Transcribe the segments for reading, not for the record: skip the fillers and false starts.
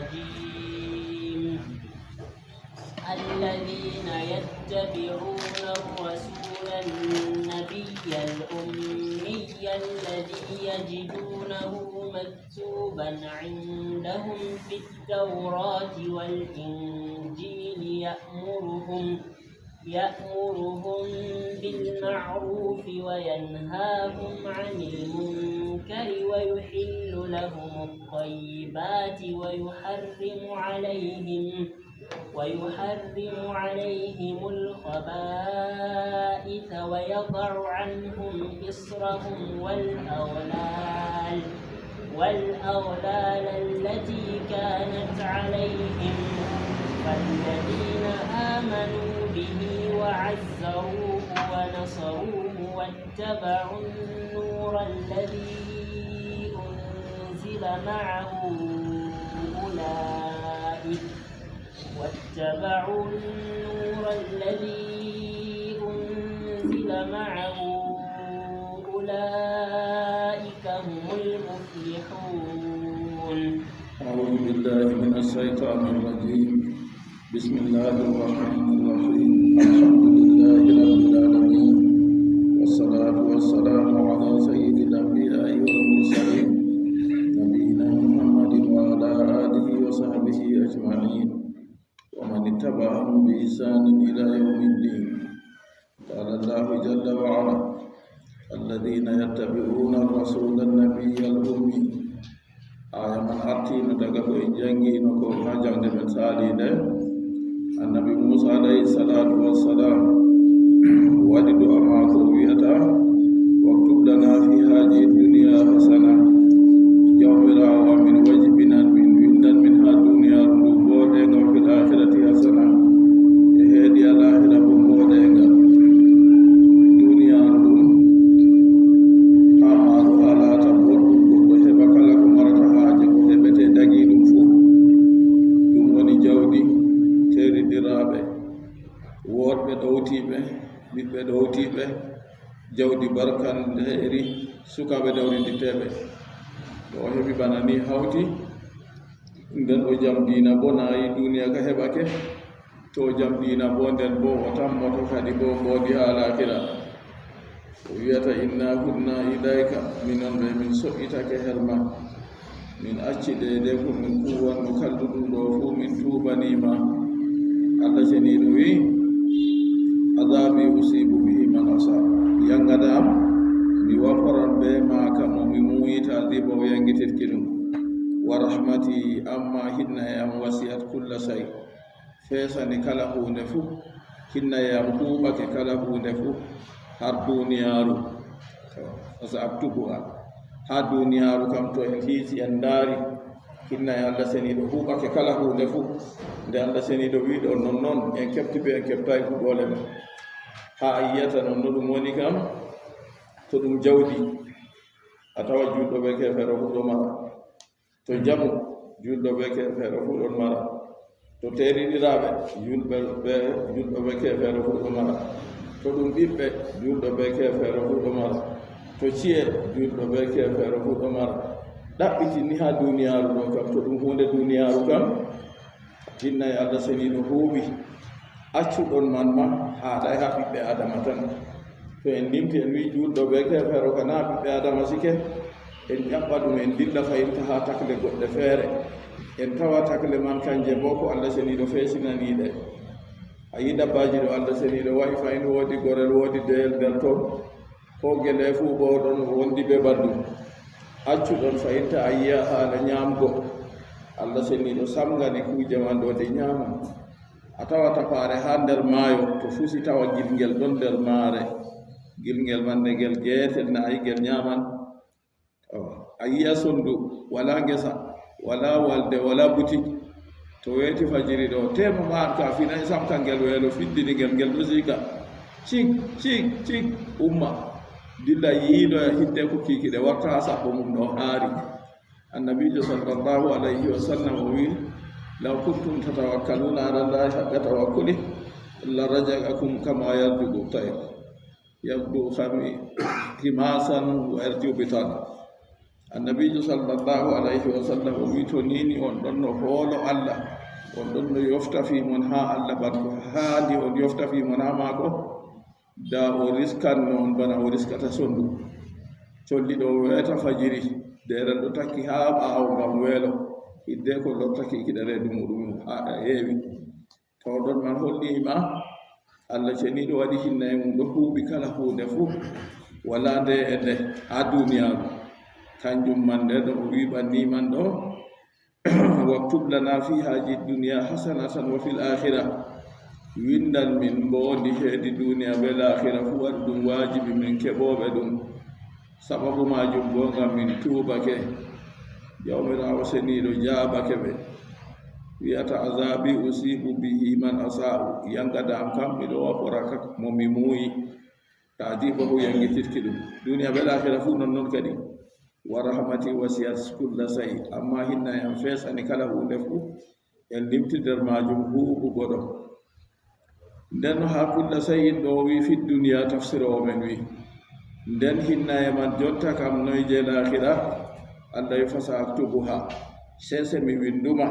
الرجيم الذين يتبعون الرسول النبي الأمي الذي يجدونه مكتوبا عندهم في التوراة والإنجيل يأمرهم بالمعروف وينهاهم عن المنكر ويحل لهم الطيبات ويحرم عليهم الخبائث ويضع عنهم إصرهم والأغلال التي كانت عليهم فالذين آمنوا به وعزروه ونصروه واتبعوا النور الذي أنزل معه أولئك هم المفلحون. أعوذ بالله من الشيطان الرجيم. بسم الله الرحمن الرحيم. الحمد لله رب العالمين والصلاة والسلام على سيد الأنبياء والمرسلين نبينا محمد وعلى آله وصحبه أجمعين ومن اتبعهم بإحسان إلى يوم الدين. قال الله جل وعلا: الذين يتبعون الرسول النبي الأمي. aya man artino daga ko en jangino ko ha jangde men salide annabi Musa alayhi salatu wassalam wadi du'a mako wiyata waktub lana fi hadhihi dunya hasana jawmira wa min wajibina min windan min ha dunya ndu bode ngam fil akhirati hasana e hedi alahira bo bode ngam dunya ndu amaru alata bodu ko heba kala ko marata dagi ɗum fu ɗum woni jawdi teridiraɓe woɗɓe ɗowtiɓe ɓiɓɓe ɗowtiɓe jawdi barkandeeri sukaɓe dawriditeɓe ɗo o heɓi bana ni hawti nden o jam dina bo nayi duniya ka heɓake to jam dina bo nden bo o tammoto kadi bo mboodi haalakira o wiyata inna kunna ilayka minon ɓe min soɓɓitake herma min accide de ko min kuwanno kalduɗum ɗo fuu min tuubanima. Allah jeniɗo wi adabi usibu bihi man asa, yangadam mi waforan be maka mo mi muyita dibo yangitirki ɗum. Wa rahmati amma hinna e am wasiyat kulla shay, fesani kala hunde fuu. Hinna e am huɓake kala hunde fuu har duniyaru asa abtubuha ha duniyaru kam to en hiisi en ndaari hinna e Allah seniiɗo huuɓake kala hunde fuu nde Allah seniiɗo wiiɗo nonnoon en keɓti ɓe en keɓtayi huɗole men ha a yiyata nonno ɗum woni kam to ɗum jawdi a tawa julɗo ɓe kefeero huɗo mara, to jamu julɗo ɓe kefeero huɗon mara, to teriɗiraaɓe julɗo ɓe kefeero huɗo mara, to ɗum ɓiɓɓe julɗo ɓe kefeero huɗo mara, to ciye julɗo ɓe kefeero huɗo mara. ɗaɓɓitini ha duniyaaru ɗo kam to ɗum hunde duniyaaru kam hinna e Allah seniiɗo huuɓi accuɗon man ma haɗay ha ɓiɓɓe adama tan. To en nimti en wi julɗo ɓe kefeero kana ɓiɓɓe adama sike en ƴaɓɓa ɗum en dilla fayinta ha takle goɗɗe feere en tawa takle man kanje bo ko Allah seniiɗo feesinaniɗe. a yi dabbaji ɗo Allah seniiɗo waɗi fayin woodi gorel woodi deyel nder toon ko gele fuu bo ɗon wondi be bandum accuɗon fayinta a yiya haala ñaamgo Allah seniiɗo samgani kuuje man ɗo de ñaama. a tawata paare ha nder maayo to fusi tawa gilngel ɗon nder maare, gilngel man nde ngel geetel na ayi ngel ñaaman. a yiya sondu wala ngesa wala walde wala buti to weeti fajiri ɗo tema maan ka finayi samka ngel weelo fiddini ngel ɗo siika cik cik cik umma dilla yiiɗo e hidde ko kiikiɗe warta ha sappo mum ɗo haari. annabijo sallallahu alayhi wa sallam o wi law kuntum tatawakkaluna ala llahi haqqa tawakkuli la raja'akum kama yarju'u tayr yabdu himasan wa yarji'u bitan. annabijo sallallahu alayhi wa sallam o wi to nini on ɗon no hoolo allah on ɗon no yofta fimon ha allah bat ko haandi on yofta fimon ha maako da o riskanno on bana o riskata sondu colliɗo weeta fajiri derel ɗo takki ha ɓaawo ngam weelo hidde ko lottaki kiɗareedu muɗum haɗa heewi tawɗon man hollima allah ceniɗo waɗi hinna e mum ɗo huuɓi kala hunde fuu wala nde e nde ha duniyaaru kanjum man nde ɗo o wiɓanniman ɗo waktub lana fi haji duniya hasanatan wa fil akhira windan min mbondi heedi duniya be l'akhira fu waɗi ɗum wajibi min keɓoɓe ɗum sababu majum bo ngam min tuubake jawmirawo seniɗo jaabake ɓe wiyata azabi usibu bihi man asa'u yangadam kam miɗo waforaka mo mi muuyi taadibahu yangitirki ɗum duniya be l'akhira fu non noon kadi wa rahmati wasiyat kulla say amma hinna en feesani kala hunde fuu en limti nder majum huuɓugo ɗo nden ha kulla sayin ɗo wi fi duniya tafsirowo men wi nden hinna e man jotta kam noy je l'akhira allah wi fasa aktubuha sese mi winduma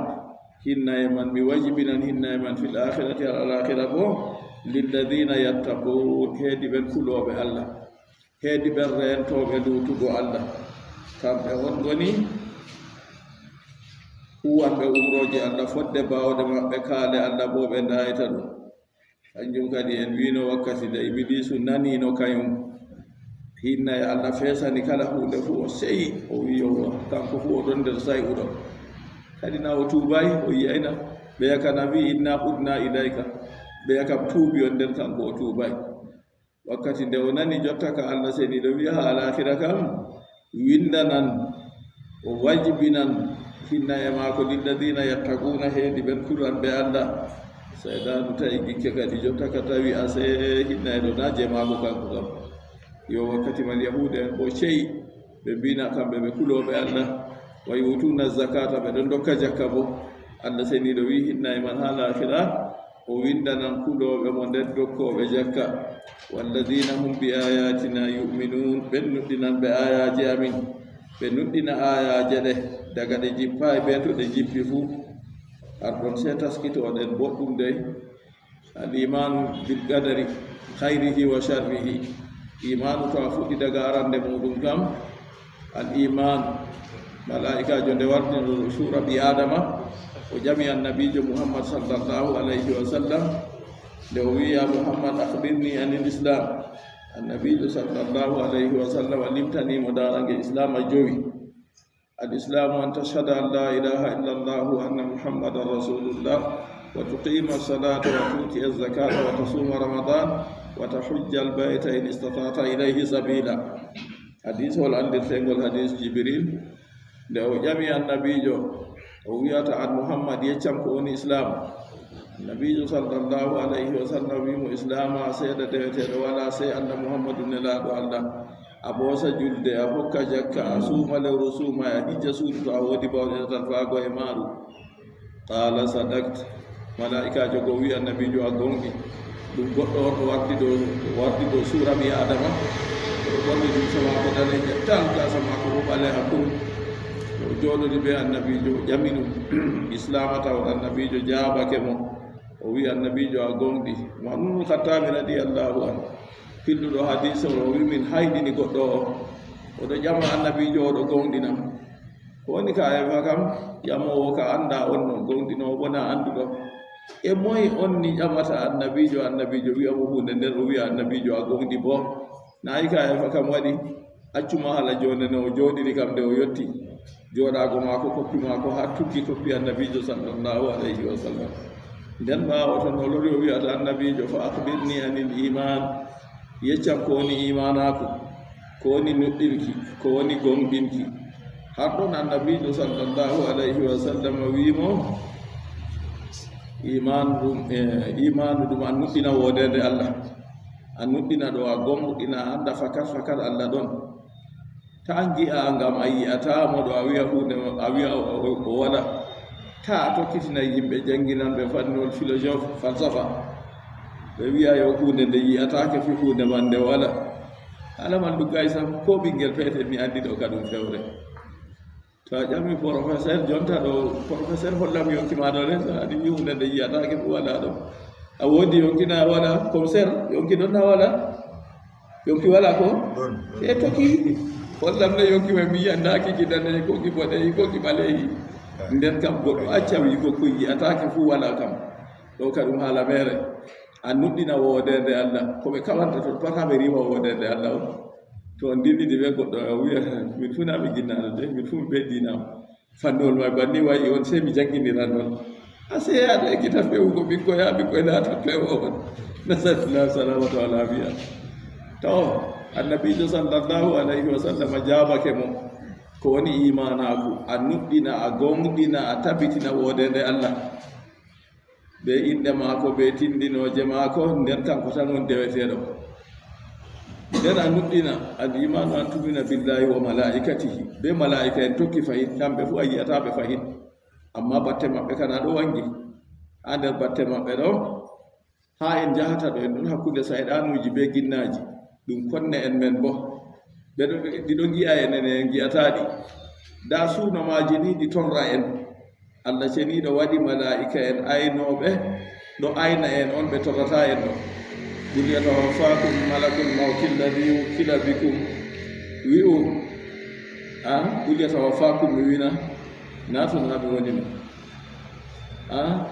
hinna e man mi wajibinan hinna e man fil akhirati al akhira bo lilladina yattaqun heedi ɓen kuloɓe allah heedi ɓen rentoɓe lutugo allah kamɓe on goni huwanɓe umroji allah fodde bawde maɓɓe kaale allah bo ɓe dayita ɗum kanjum kadi en wino wakkati nde ibilisu nanino kayum hinna e allah feesani kala hunde fu o seyi o wiyo kanko fu oɗon nder say'uɗo kadi na o tuubay o yiyayna ɓeya kana wi inna udna ilayka ɓeya kam tuubi on nder kanko o tuubay wakkati nde o nani jotta ka allah seniɗo wiya ha alakhira kam windanan o wajibinan hinna e maako lilladina yattaquna heedi ɓen kuranɓe allah seydanu tawi gikke kadi jotta ka tawi ase hinna e ɗo na je maako kanko kam yo wakkati man yahude en ɓo ceyi ɓe mbina kamɓe ɓe kuloɓe allah wa yutuna zakata ɓe ɗon dokka jakka bo allah seniɗo wi hinna e man ha l'akhira o windanan kuloɓe mo nden dokkoɓe jakka walladina hum bi ayatina yuminun ɓen nuɗɗinan ɓe ayaji amin ɓe nuɗɗina ayaje ɗe daga ɗe jippa e ɓe to ɗe jippi fuu har ɗon se taskitoɗen boɗɗum dey al imanu bil qadari hayrihi wa sharrihi imanu to a fuɗɗi daga arande muɗum kam al imanu malaikajo nde wartino sura ɓi adama o jami annabijo muhammad sallallahu alayhi wa sallam nde o wiya muhammad akhbirni anil islam annabijo sallallahu alayhi wa sallam limtanimo darange islam a jowi al islamu an tashhada an la ilaha illa allah anna muhammadan rasulullah wa tuqima as-salata wa tuti az-zakata wa tasuma ramadan wa tahujja al-bayta in istata'ta ilayhi sabila hadith wal andirtengol hadith jibril nde o jami annabijo o wiyata an muhammad yeccam ko woni islam nabijo sallallahu alayhi wa sallam wimo islama seeɗa deweteɗo wala sey allah muhammadu nelaɗo allah a ɓoosa julde a hokka jakka a suuma lewru suuma a hijja suudu to a woodi bawɗe tan faago e maaru qala sadakt malaikajo go wi annabijo a gonɗi ɗum goɗɗo on o wardi ɗo suura mi adama oɗo ɓorni jumsa mako daneje tan gasa mako ɗo ɓale hakkurum o jooɗori ɓe annabijo o ƴami ɗum islama taw annabijo jaabake mo o wi annabijo a gonɗi manunu kattaɓe radi allahu an pilluɗo hadise o wi min hayɗini goɗɗo o oɗo ƴama annabijo oɗo gonɗinam ko woni ka efa kam ƴamowo ka anda on no gonɗinowo bona anduɗo e moye on ni ƴamata annabijo wiyamo hunde nder o wiya annabijo a gonɗi bo nayi ka efa kam waɗi accuma hala jonde ne o jooɗiri kam nde o yetti jooɗago maako koppi maako ha tuggi koppi annabijo sallallahu alayhi wa sallam nden ɓaawo ton o lori o wiyata annabijo fa akhbirni anil iman yeccam ko woni imanaku ko woni nuɗɗinki ko woni gonɗinki har ɗon annabijo sallallahu alayhi wa sallam wimo imanu ɗum a nuɗɗina wodede allah a nuɗɗina ɗo a gonɗina anda fakat allah ɗon ta gi'a ngam a yi'atamo ɗo a wiya hunde a wiya o waɗa ta a tokkitina yimɓe janginanɓe fannol philosophe falsafa ɓe wiya yo hunde nde yi'atake fi hunde man nde wala ala man ɗuggay sam ko ɓinguel peetel mi andi ɗo ka ɗum fewre to a ƴami professeur jonta ɗo professeur hollam yonkima ɗo le adi yiwde nde yiyatake fu waɗa ɗo a woodi yonkina waɗa commissaire yonki ɗon na waɗa yonki waɗa ko e toki hollam ne yonkima mi yiyandaki giɗane koki boɗeyi koki ɓaleyi nden kam goɗɗo acca wi ko ko yiyatake fu waɗa kam ɗo ka ɗum haala mere a nuɗɗina wodede Allah koɓe kawanta to pat haɓe rima wodede Allah o to on dilliɗi ɓe goɗɗo wiya min fu nami ginnaɗo de min fu mi beddinama fannol ma banni wayi on sey mi jangginiran noon a seyaɗo e kita fewugo ɓikkoye laata pewo on nasalillah salamatu alafiya taw annabijo sallllahu alayhi wa sallam jabake mo ko woni imanaku a nuɗɗina a gonɗina a tabitina wodede Allah ɓe inɗe maako ɓe tindinoje maako nden kanko tan on deweteɗo nden a nuɗɗina al imanu an tumina billahi wa malaikatihi ɓe malaika en tokki fayin kamɓe fu a yiyataɓe fayin amma batte maɓɓe kana ɗo wangi ha nder batte maɓɓe ɗo ha en jahata ɗo en ɗon hakkude sayɗanuji ɓe ginnaji ɗum konne en men bo ɗiɗo giya enen en giyataɗi da sunomaji ni ɗi torra en Allah ceniɗo waɗi malaika en aynoɓe ɗo ayna en on ɓe torrata en ɗo qul yatawaffakum malakul mawti alladi wukila bikum wi'u qul yatawaffakum mi wina naton haɓe woni no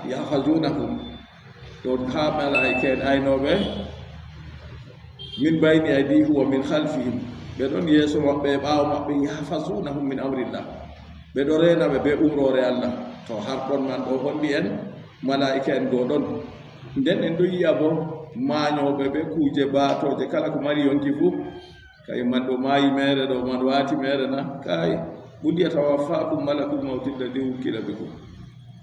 yahfazunakum ɗon ha malaika en aynoɓe min bayni aydihi wa min khalfihim ɓe ɗon yeeso maɓɓe ɓaawo maɓɓe yahfazunahum min amrillah ɓe ɗo renaɓe ɓe umrore Allah to har ɗon man ɗo holli en malaika en go ɗon nden en ɗo yiya bo maañoɓe ɓe kuuje baatoje kala ko mari yonki fuu kay man ɗo maayi mere ɗo man waati mere na kay qul yatawaffakum malakul mawti alladi wukila bikum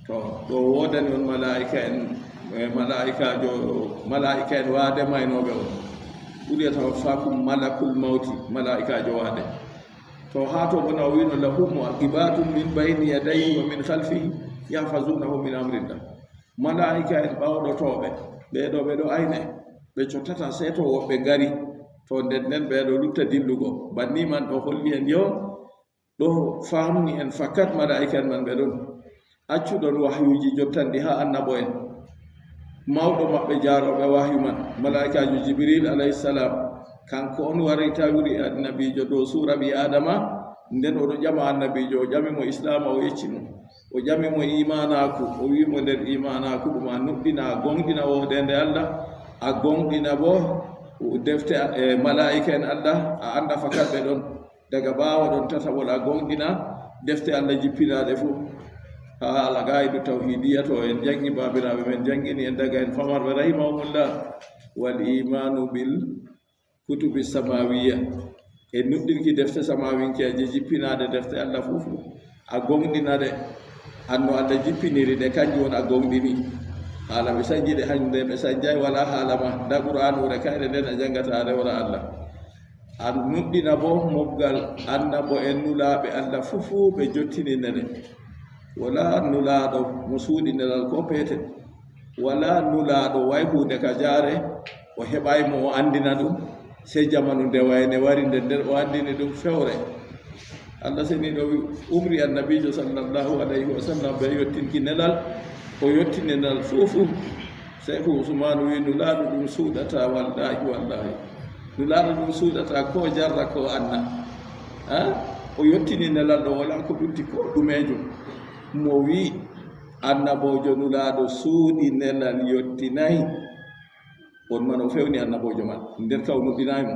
to ɗo wodani on malaika en waade maynoɓe on qul yatawaffakum malakul mawti malaikajo waade to ha to bona wino lahum aqibatum min bayni yadayhi wa min khalfihi yahfazunahu min amrillah malaika en ɓawɗotoɓe ɓeɗo ɓeɗo ayne ɓe cottata seeto woɓɓe ngari to nden ɓeɗo lutta dillugo banni man ɗo holli en yo ɗo famni en fakat malaika en man ɓeɗon accuɗon wahyuji jottanɗi ha annabo en mawɗo maɓɓe jaaroɓe wahyu man malaikajo jibril alayhisalam kanko on wari tawiri annabijo dow suura ɓi adama nden oɗo ƴama annabijo o ƴamimo islama o yeccimo o ƴamimo imanaku o wimo nder imanaku ɗum a nuɗɗina a gonɗina wodende Allah a gonɗina bo defte malaika en Allah a anda fakat ɓe ɗon daga ɓawa ɗon tataɓol a gonɗina defte Allah jippinaɗe fuu ha ala gaidu tawhidiya to en jangi babiraɓe men jangini en daga en famarɓe rahimahumullah wal imanu bil kutubi samawiya e nuɗɗinki defte samawinkeje jippinade defte Allah fufu a gonɗinade hanno Allah jippiniri ɗe kanjum won a gonɗini haala ɓe sañjiɗe hande ɓe sañjay wala haalama nda qur'anure kayre nden a jangata rewra Allah a nuɗɗina bo mobgal annabo en nulaɓe Allah fufu ɓe jottininede wala nulaɗo mo suuɗinelal ko peetel wala nulaɗo way hunde ka jaare o heɓaymo o andina ɗum sey jamanu nde wayne wari nde nder o andini ɗum fewre Allah seniɗo umri annabijo sallllahu alayhi wa sallam ɓe yottinki nelal o yottini nelal fufu cheikhu ousmane wi nulaɗo ɗum suuɗata wallahi nulaɗo ɗum suuɗata ko jarra ko anna o yottini nelal ɗo wala ko ɗumti ko ɗumejum mo wi annabojo nulaɗo suuɗi nelal yottinayi on man o fewni annabojo man nder kaw nuɗɗinaymo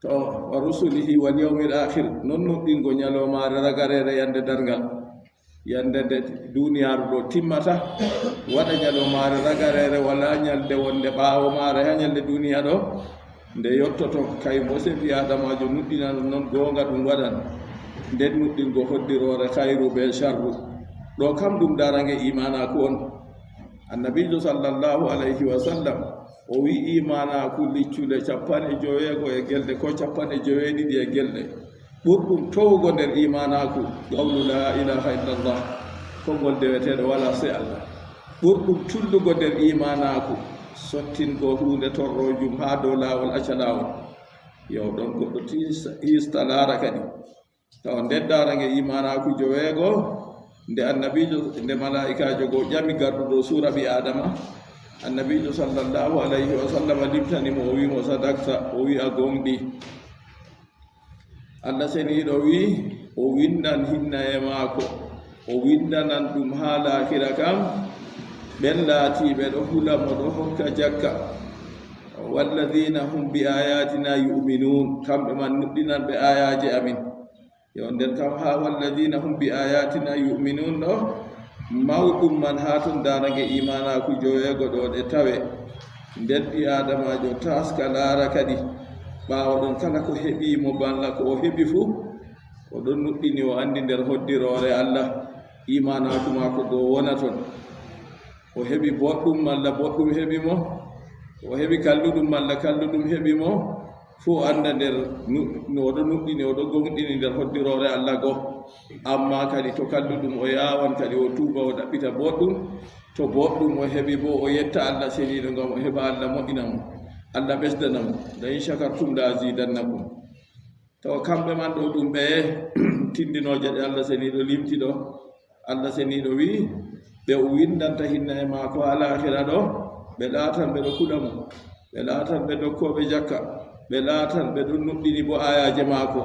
to wa rusulihi wal yawmil akhir non nuɗɗingo ñalomare ragarere yande dargal yande nde duniyaru ɗo timmata waɗa ñalomare ragarere wala ñalde wonde ɓaawo mare ha ñalde duniya ɗo nde yottoto kay mo se ɓi adamajo nuɗɗina ɗum noon gonga ɗum waɗan nden nuɗɗingo hoddirore khayru be sharru ɗo kam ɗum darange imanaku on annabijo sallllahu alayhi wa sallam o wi imanaku liccule 50 e gelde ko 50 e gelde ɓurɗum towgo nder imanaku qawlu la ilaha illallah konngol deweteɗo wala se Allah ɓurɗum tullugo nder imanaku sottingo hunde torrojum ha dow lawol acca lawol yo ɗon goɗɗo hista laara kadi taw nden darange imanaku joweego nde annabijo nde malaikajo go ƴami garduɗo sura ɓi adama annabijo sallllahu alayhi wa sallam limtanimo o wimo sadakta o wi a gonɗi allah seniɗo wi o windan hinna e maako o windanan ɗum ha lahira kam ɓen laatiɓe ɗo hulamo ɗo hokka jakka walladina hum bi ayatina yuminun kamɓe man nuɗɗinanɓe ayaji amin yo nden kam ha walladina hum bi ayatina yuminun ɗo mawɗum man ha ton darange imanaku joweego ɗo ɗe tawe nden ɓi adamajo taska laara kadi ɓaawo ɗon kala ko heɓimo balla ko o heɓi fuu oɗon nuɗɗini o andi nder hoddirore allah imanaku mako go wona ton o heɓi boɗɗum malla boɗɗum heɓi mo o heɓi kalluɗum malla kalluɗum heɓi mo fo anda nder no oɗo nuɗɗini oɗo gonɗini nder hoddirore allah go amma kadi to kalluɗum o yawan kadi o tuuba o ɗaɓɓita boɗɗum to boɗɗum o heɓi bo o yetta allah seniɗo ngam o heɓa allah moƴƴina mo allah ɓesdana mo la in shakartum la azidannakum tawa kamɓe man ɗo ɗum ɓe tindinoje ɗe allah seniɗo limti ɗo allah seniɗo wi ɓe o windanta hinna e maako alahira ɗo ɓe laatan ɓe ɗo kuɗa mo ɓe laatan ɓe dokkoɓe jakka ɓe laatan ɓe ɗon nuɗɗini bo ayaje maako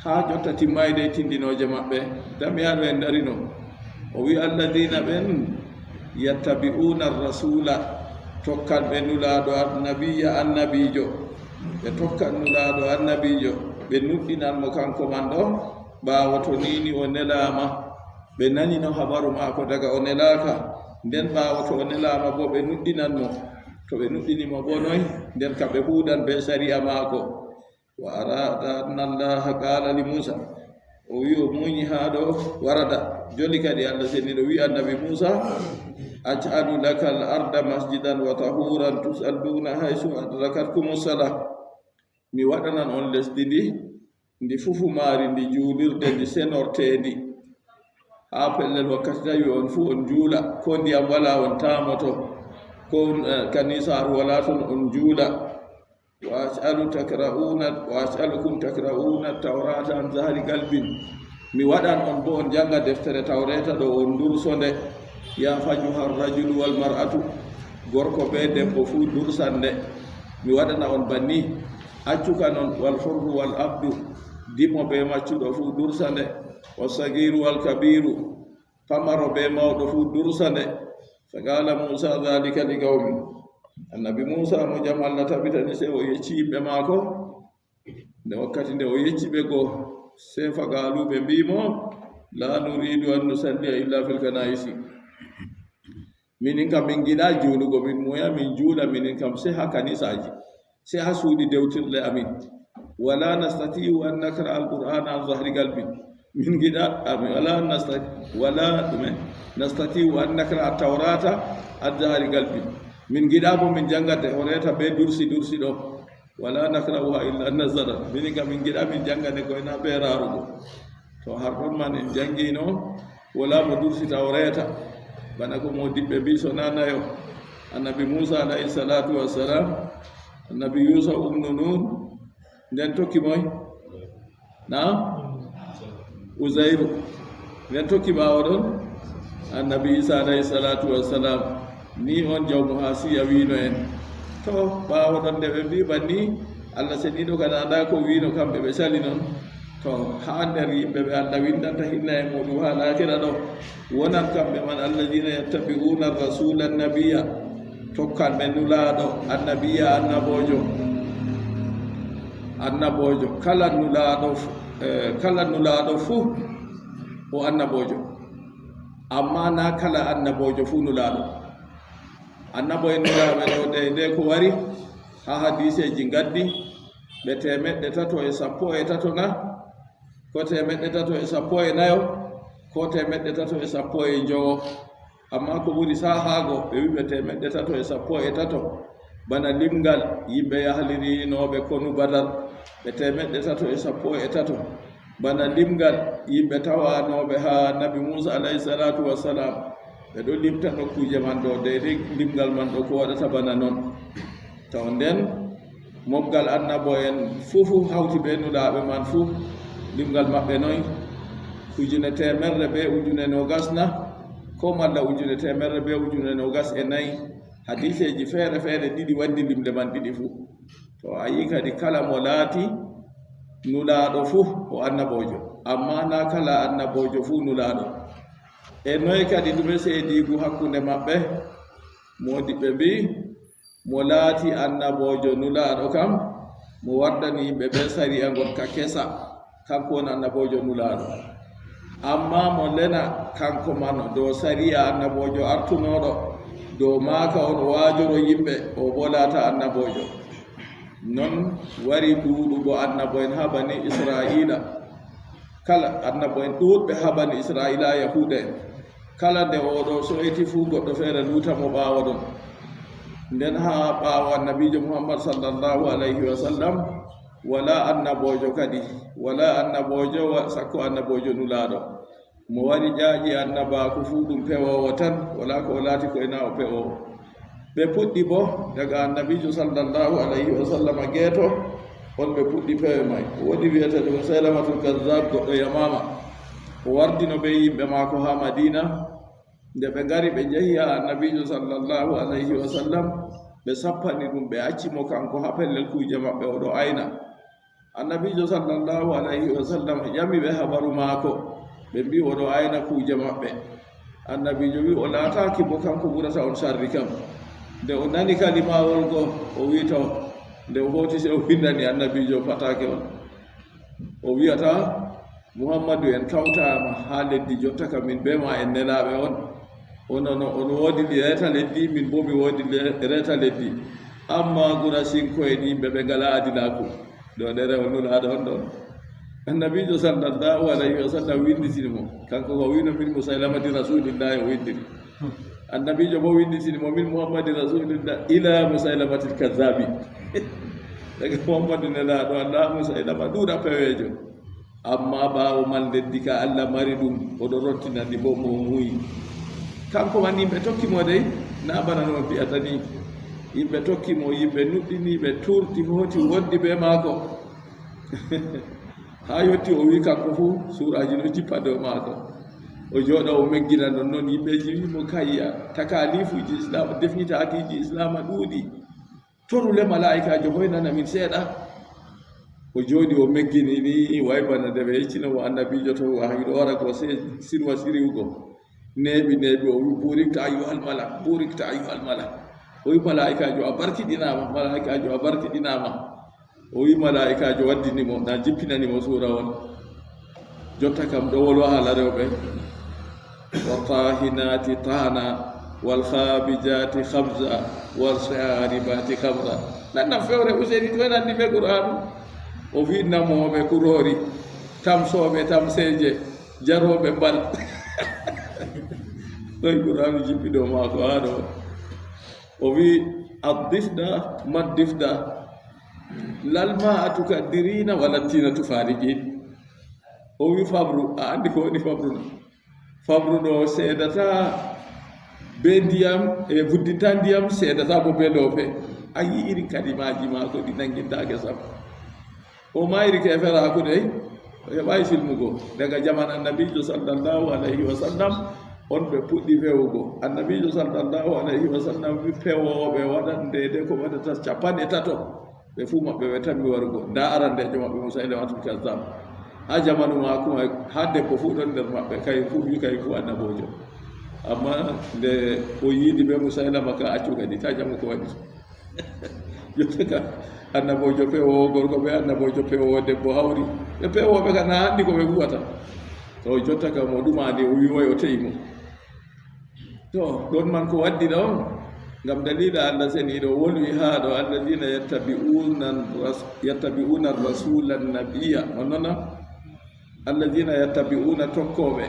ha jotta timmayde tindinoje maɓɓe damiyaɗo en darino o wi alladina ɓen yattabi'una rasula tokkan ɓe nulaɗo annabiya annabijo ɓe tokkan nulaɗo annabijo ɓe nuɗɗinanmo kanko man ɗo ɓaawo to nini o nelama ɓe nanino habaru maako daga o nelaka nden ɓaawo to o nelama bo ɓe nuɗɗinanmo to ɓe nuɗɗinimo bo noy nden ka ɓe huudan be sariya maako wa arada anna allaha qala li musa o wi o muñi ha ɗo warada joni kadi allah seniɗo wi annabi musa aj'alu laka al arda masjidan wa tahuran tusalluna haysu adrakatkum salah mi waɗanan on lesdi ndi fufumari ndi juulirde ndi senortendi ha pellel wakkati tawi on fuu on juula ko ndiyam wala on tamoto ko kanisaru wala ton on juula wa as'alukum takra'una tawrata an zahri qalbin mi waɗan on bo on janga deftere tawreta ɗo on dursonde ya fajuha rajulu wal mar'atu gorko be debbo fuu dursande mi waɗana on banni accuka non wal hurru wal abdu dimo be maccuɗo fuu dursande wa sagiru wal kabiru pamaro be mawɗo fuu dursande faqala musa dhalika li qawmi annabi musa mo jam allah tabitani se o yecci yimɓe maako nde wakkati nde o yecci ɓe go se fagaluɓe mbimo la nuridu an nusalliya illa fil kanaisi minin kam min giɗa juulugo min moya min juula minin kam se ha kanisaji se ha suuɗi dewtirle amin wala nastatiu an nakra alqur'ana an zahri galbin min giɗa wala nastatiu an nakra tawrata an zahri galbin min giɗa bo min jangate horeta be dursi ɗo wala nakrauha illa nazara minin kam min giɗa min jangane koyna be rarugo to har ɗon man en jangino wala mo dursi tawreta bana ko modiɓɓe mbi so nanayo annabi musa alayhi salatu wassalam annabi yusa umnu nun nden tokki moy na uzairu nden tokki ɓawo ɗon annabi isa alayhi salatu wassalam ni on jawmu ha siya wino en to ɓawo ɗon nde ɓe mbi banni allah seniɗo kada anda ko wino kamɓe ɓe sali noon to ha nder yimɓe ɓe allah windanta hinna e muɗum ha lakira ɗo wonan kamɓe man alladina yattabi'una rasula annabiya tokkan ɓe nulaɗo annabiya annabojo kala nulaɗo fuu o annabojo amma na kala annabojo fuu nulaɗo annabo en nulaɓe ɗo nde ko wari ha hadiseji gaddi ɓe 313 na ko 314 ko 315 amma ko ɓuri sahago ɓe wiɓe 313 bana limgal yimɓe yahlirinoɓe konu badal ɓe 313 bana limgal yimɓe tawanoɓe ha nabi musa alayhi salatu wassalam ɓe ɗo limta nokkuje man ɗo deyde limgal man ɗo ko waɗata bana noon taw nden mobgal annabo en fufu hawti ɓe nulaɓe man fuu limgal maɓɓe noy ujune temerre be ujune nogas na ko malla ujune temerre be ujune nogas e nayi hadiseji feere feere ɗiɗi waddi limde man ɗiɗi fuu to a yi kadi kala mo laati nulaaɗo fuu o annabojo amma na kala annabojo fuu nulaaɗo e noy kadi ɗume seedigu hakkunde maɓɓe modiɓɓe mbi mo laati annabojo nulaaɗo kam mo waddani yimɓe ɓe sariya gonka kesa kanko woni annabojo nulaaɗo amma mo lena kanko man dow sariya annabojo artunoɗo dow maaka on waajoro yimɓe o bo laata annabojo non wari ɗuuɗugo annabo en ha bani israila kala annabo en ɗuuɗɓe ha bani israila yahuda en kala nde oɗo soyti fuu goɗɗo feere luutamo ɓaawa ɗon nden ha ɓaawo annabijo muhammad sallllahu alayhi wa sallam wala annabojo kadi wala annabojo sakko annabojo nulaaɗo mo wari ƴaaƴi annabaku fuu ɗum pewowo tan wala ko o laati ko ena o pewowo ɓe puɗɗi bo daga annabijo sallllahu alayhi wa sallam geeto on ɓe puɗɗi pewe may woodi wiyete ɗum saylamatul kadab goɗɗo yamama o wardino ɓe yimɓe maako ha madina nde ɓe ngari ɓe njehi ha annabijo sallllahu alayhi wa sallam ɓe sappani ɗum ɓe accimo kanko ha pellel kuuje maɓɓe oɗo ayna annabijo sallllahu alayhi wa sallam ƴami ɓe habaru maako ɓe mbi oɗo ayna kuuje maɓɓe annabijo wi o laataki bo kanko ɓurata on sarri kam nde o nani kalimawol go o wita nde o hoti se o windani annabijo patake on o wiyata muhammadu en kawtama ha leddi jotta kam min be ma en nelaɓe on on woodi reta leddi min bo mi woodi reta leddi amma gura sinko en yimɓe ɓe ngala adilaku ɗo ɗerewol nulaaɗo on ɗon annabijo sallllahu alayhi wa sallam winditinimo kanko ko wino min musailamati rasulillahi o windiri annabijo bo winditinimo min muhammadi rasulillah ila musailamatil kazabi daga muhammadu nelaɗo allah musailama ɗuuɗa pewejo amma ɓaawo man leddi ka allah mari ɗum oɗo rottinandi bo mo muyi kanko man yimɓe tokkimo dey na bana no mbiyata ni yimɓe tokkimo yimɓe nuɗɗini ɓe turti hoti wondi be maako ha yetti o wi kanko fuu suuraji no jippa dow maako o jooɗo o meggina non noon yimɓeji wimo kayya takalifuji islam defnitaakiji islama ɗuuɗi torule malaikajo hoynana min seeɗa o jooɗi o meggini ni waybana nde ɓe yeccinomo annabijo to hiɗo wara ko sirwa siriwgo neeɓi o wi burikta ayuhal malak burikta ayuhal malak o wi malaikajo a barkiɗinama malaikajo a barkiɗinama o wi malaikajo waddinimo na jippinanimo suura on jotta kam ɗo wolwa haala rewɓe والطاهنات طانا والخابجات خبزا والشاربات خمرا نانا فوري useni to nandi be qur'an o fi namoɓe kurori tamsoɓe tamseje jaroɓe mbal ɗoy qur'an jippiɗo maako ha ɗo o wi addifda maddifda lalma atukaddirina walattina tufarigin o wi fabru a andi ko woni fabru fabruɗo seedata be ndiyam e buddinta ndiyam seedata bo be loope a yi iri kalimaji maako ɗi nanguintaake sappo o mayri ke feraku dey o heɓayi silmugo daga jaman annabijo sallllahu alayhi wa sallam on ɓe puɗɗi fewugo annabijo sallllahu alayhi wa sallam wi pewoɓe waɗan ndede ko waɗata 3 ɓe fuu maɓɓe ɓe tammi warugo nda arandejo maɓɓe musailamatul kazzab ha jamanu maako ha debbo fuu ɗon nder maɓɓe kay fuu wi kay fuu annabojo amma nde o yiiɗi ɓe musailama ka accu kadi ta jamu ko waɗi jotta ka annabojo pewowo gorko ɓe annabojo pewowo debbo hawri ɓe pewoɓe ka na hanndi ko ɓe huwata to jotta ka mo ɗumani o wiwoy o teyimo to ɗon man ko waddi ɗo ngam dalila allah seniɗo wolwi haa ɗo alladina yattabi'una rasula nabiya on nona alladina yattabi'una tokkoɓe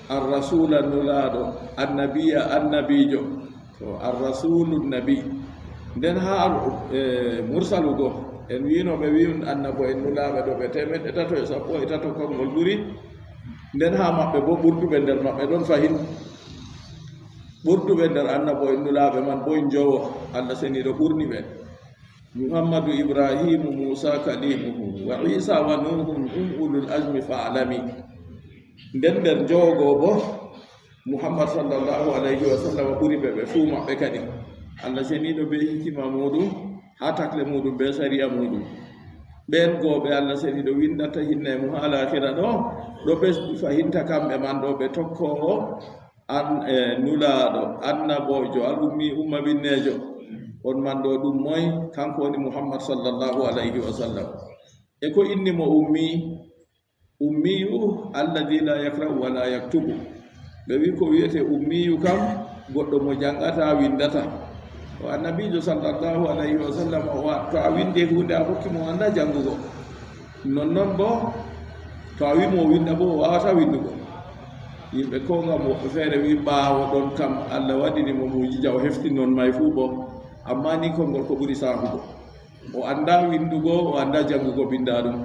arrasula nulaaɗo annabiya annabijo to arrasulu nabi nden ha mursalugo en winoɓe win annabo en nulaaɓe ɗo ɓe 113 kongol ɓuri nden ha maɓɓe bo ɓurduɓe nder maɓɓe ɗon fahin ɓurduɓe nder annabo en nulaaɓe man bo en jowo allah seniɗo ɓurni ɓe muhammadu ibrahimu musa kalimuhu wa isa wa nuhun ulul azmi fa'alami. Nden nder jogo bo muhammad sallallahu alayhi wa sallam ɓuri ɓe fuu maɓɓe kadi allah seniɗo be hikima muɗum ha takle muɗum be sariya muɗum. ɓen gooɓe allah seniɗo windata hinna e mum ha lahira ɗo ɓesdi fahinta kamɓe man ɗo ɓe tokkowo an nulaɗo annabojo al umma binnejo on man ɗo ɗum moy kanko woni muhammad sallallahu alayhi wa sallam. e ko inni mo ummiyu alladi la yakra'u wa la yaktubu. ɓe wi ko wiyete ummiyu kam goɗɗo mo jangata windata. o annabijo sallallahu alayhi wa sallam to a winde hunde a hokkimo anda jangugo, nonnon bo to a wimo winda bo o wawata windugo. yimɓe ko ngam woɓɓe feere wi ɓaawo ɗon kam allah waɗini mo mujija o hefti non may fuu bo, amma ni konngol ko ɓuri saahugo. o anda windugo, o anda jangugo binda ɗum.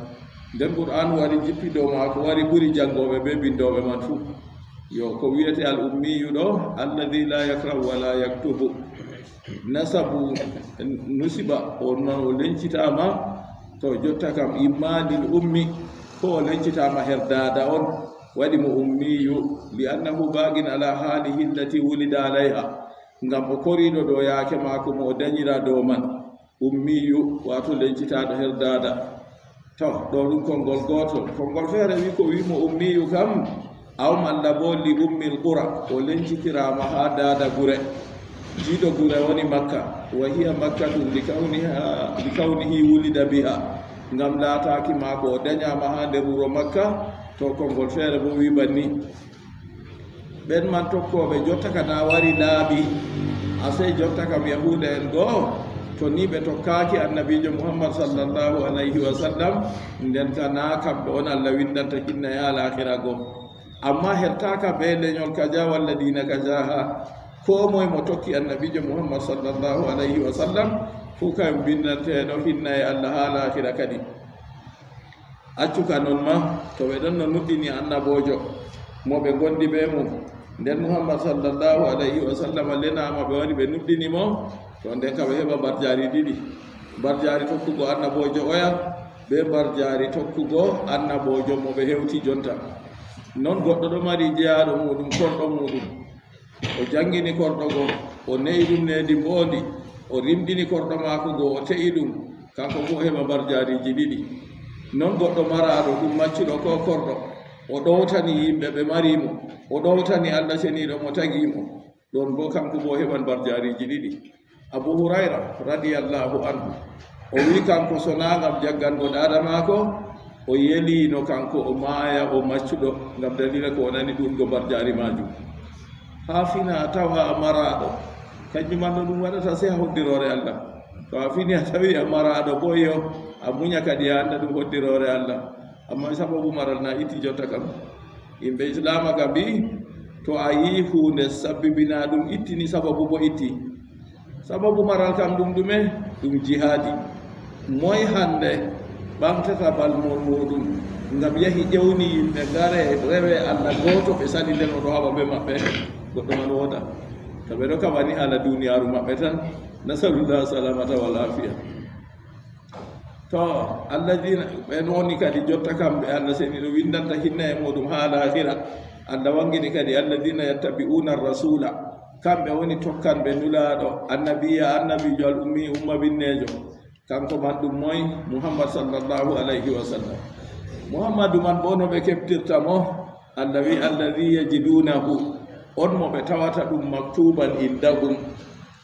nden qur'an wari jippi dow maako wari ɓuri jangoɓe be bindoɓe man fuu. yo ko wiyete al ummiyu ɗo alladi la yakra'u wa la yaktubu. nasabu nusiba on non o lencitama to jotta kam immadil ummi ko o lencitama her dada on waɗi mo ummiyu li annahu bagin ala halihi allati wulida alayha, ngam o koriɗo ɗo yaake mako mo o dañira dow man. ummiyu wato lencitaɗo her dada. to ɗo ɗum konngol gotol. konngol feere wi ko wimo ummiyu kam aw malla bo li ummil qura, o lencitirama ha dada gure. jiiɗo gure woni makka, wa hiya makkatum li kawnihi wulida biha, ngam laataki maako o dañama ha nder wuro makka. to konngol feere bo wi banni. ɓen man tokkoɓe jotta kana wari laaɓi asey jotta kam yahuda en goo to ni ɓe tokkaki annabijo muhammad sallallahu alayhi wa sallam, nden kana kamɓe on allah windanta hinna e alahira goo. amma hertaka be leñol kaja walla dina kaja ha ko moye mo tokki annabijo muhammad sallallahu alayhi wa sallam fuu kam bindanteɗo hinna e allah ha lahira kadi. accuka non ma to ɓe ɗon no nuɗɗini annabojo mo ɓe gondi ɓe mum, nden muhammad sallallahu alayhi wa sallam lenama ɓe woni ɓe nuɗɗinimo, to nden ka ɓe heɓa barjari ɗiɗi: barjari tokkugo annabojo oya be barjari tokkugo annabojo mo ɓe hewti jonta. non goɗɗo ɗo mari jeyaɗo muɗum korɗo muɗum, o jangini korɗo go, o neyi ɗum nedi mbondi, o rimdini korɗo mako go, o te'i ɗum, kanko fo heɓa barjariji ɗiɗi. non goɗɗo maraɗo ɗum maccuɗo ko korɗo, o ɗowtani yimɓe ɓe marimo, o ɗowtani allah seniɗo mo tagimo, ɗon bo kanko bo heɓan barjariji ɗiɗi. abu hurayra radiyallahu anhu o wi kanko sona ngam jaggango dada mako, o yelino kanko o maaya o maccuɗo ngam dalila ko o nani ɗum go barjari majum. ha fina tawa maraɗo kanjumanno ɗum waɗata se hoddirore allah. to a fini a tawi a maraɗo bo yo a muña kadi a anda ɗum hoddirore allah. amma sababu maral na itti jotta kam. yimɓe islama ka mbi to a yi hunde sabbibina ɗum ittini sababu bo itti. sababu maral kam ɗum ɗume? ɗum jihadi. moy hande ɓamtata balmol muɗum ngam yahi ƴewni yimɓe gare rewe allah goto ɓe sali nden oɗo haɓa ɓe maɓɓe, goɗɗo man woda. to ɓe ɗo kaɓani haala duniyaru maɓɓe tan. nasalullah salamata wal afiya. to alladina ɓen woni kadi jotta kamɓe allah seniɗo windanta hinna e muɗum ha lahira. allah wangini kadi alladina yattabi'una rasula, kamɓe woni tokkanɓe nulaɗo annabiya annabijo al ummi umma binnejo. kanko man ɗum moy muhammad sallallahu alayhi wa sallam. muhammadu man bo no ɓe keftirta mo, allah wi alladi yajidunahu, on mo ɓe tawata ɗum maktuban indahum,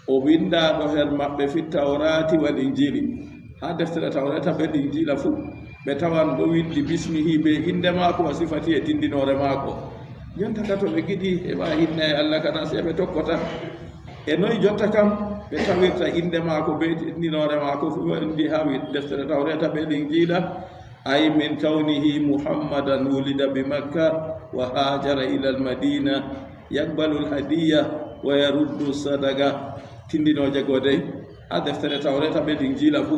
o windaɗo her maɓɓe fi tawrati wal injili. ha deftere tawreta be injila fuu ɓe tawan ɗo windi bismihi be inde maako wa sifati e tindinore maako. jonta ka to ɓe giɗi heɓa hinna e allah kana se ɓe tokkota. e noyi jotta kam ɓe tawirta inde maako be tindinore maako fu windi ha deftere tawreta be injila. ay min kawnihi muhammadan wulida bi makka wa hajara ila al madina yaqbalu al hadiya wa yaruddu sadaga. tindinoje go dey ha deftere tawreta be injila fu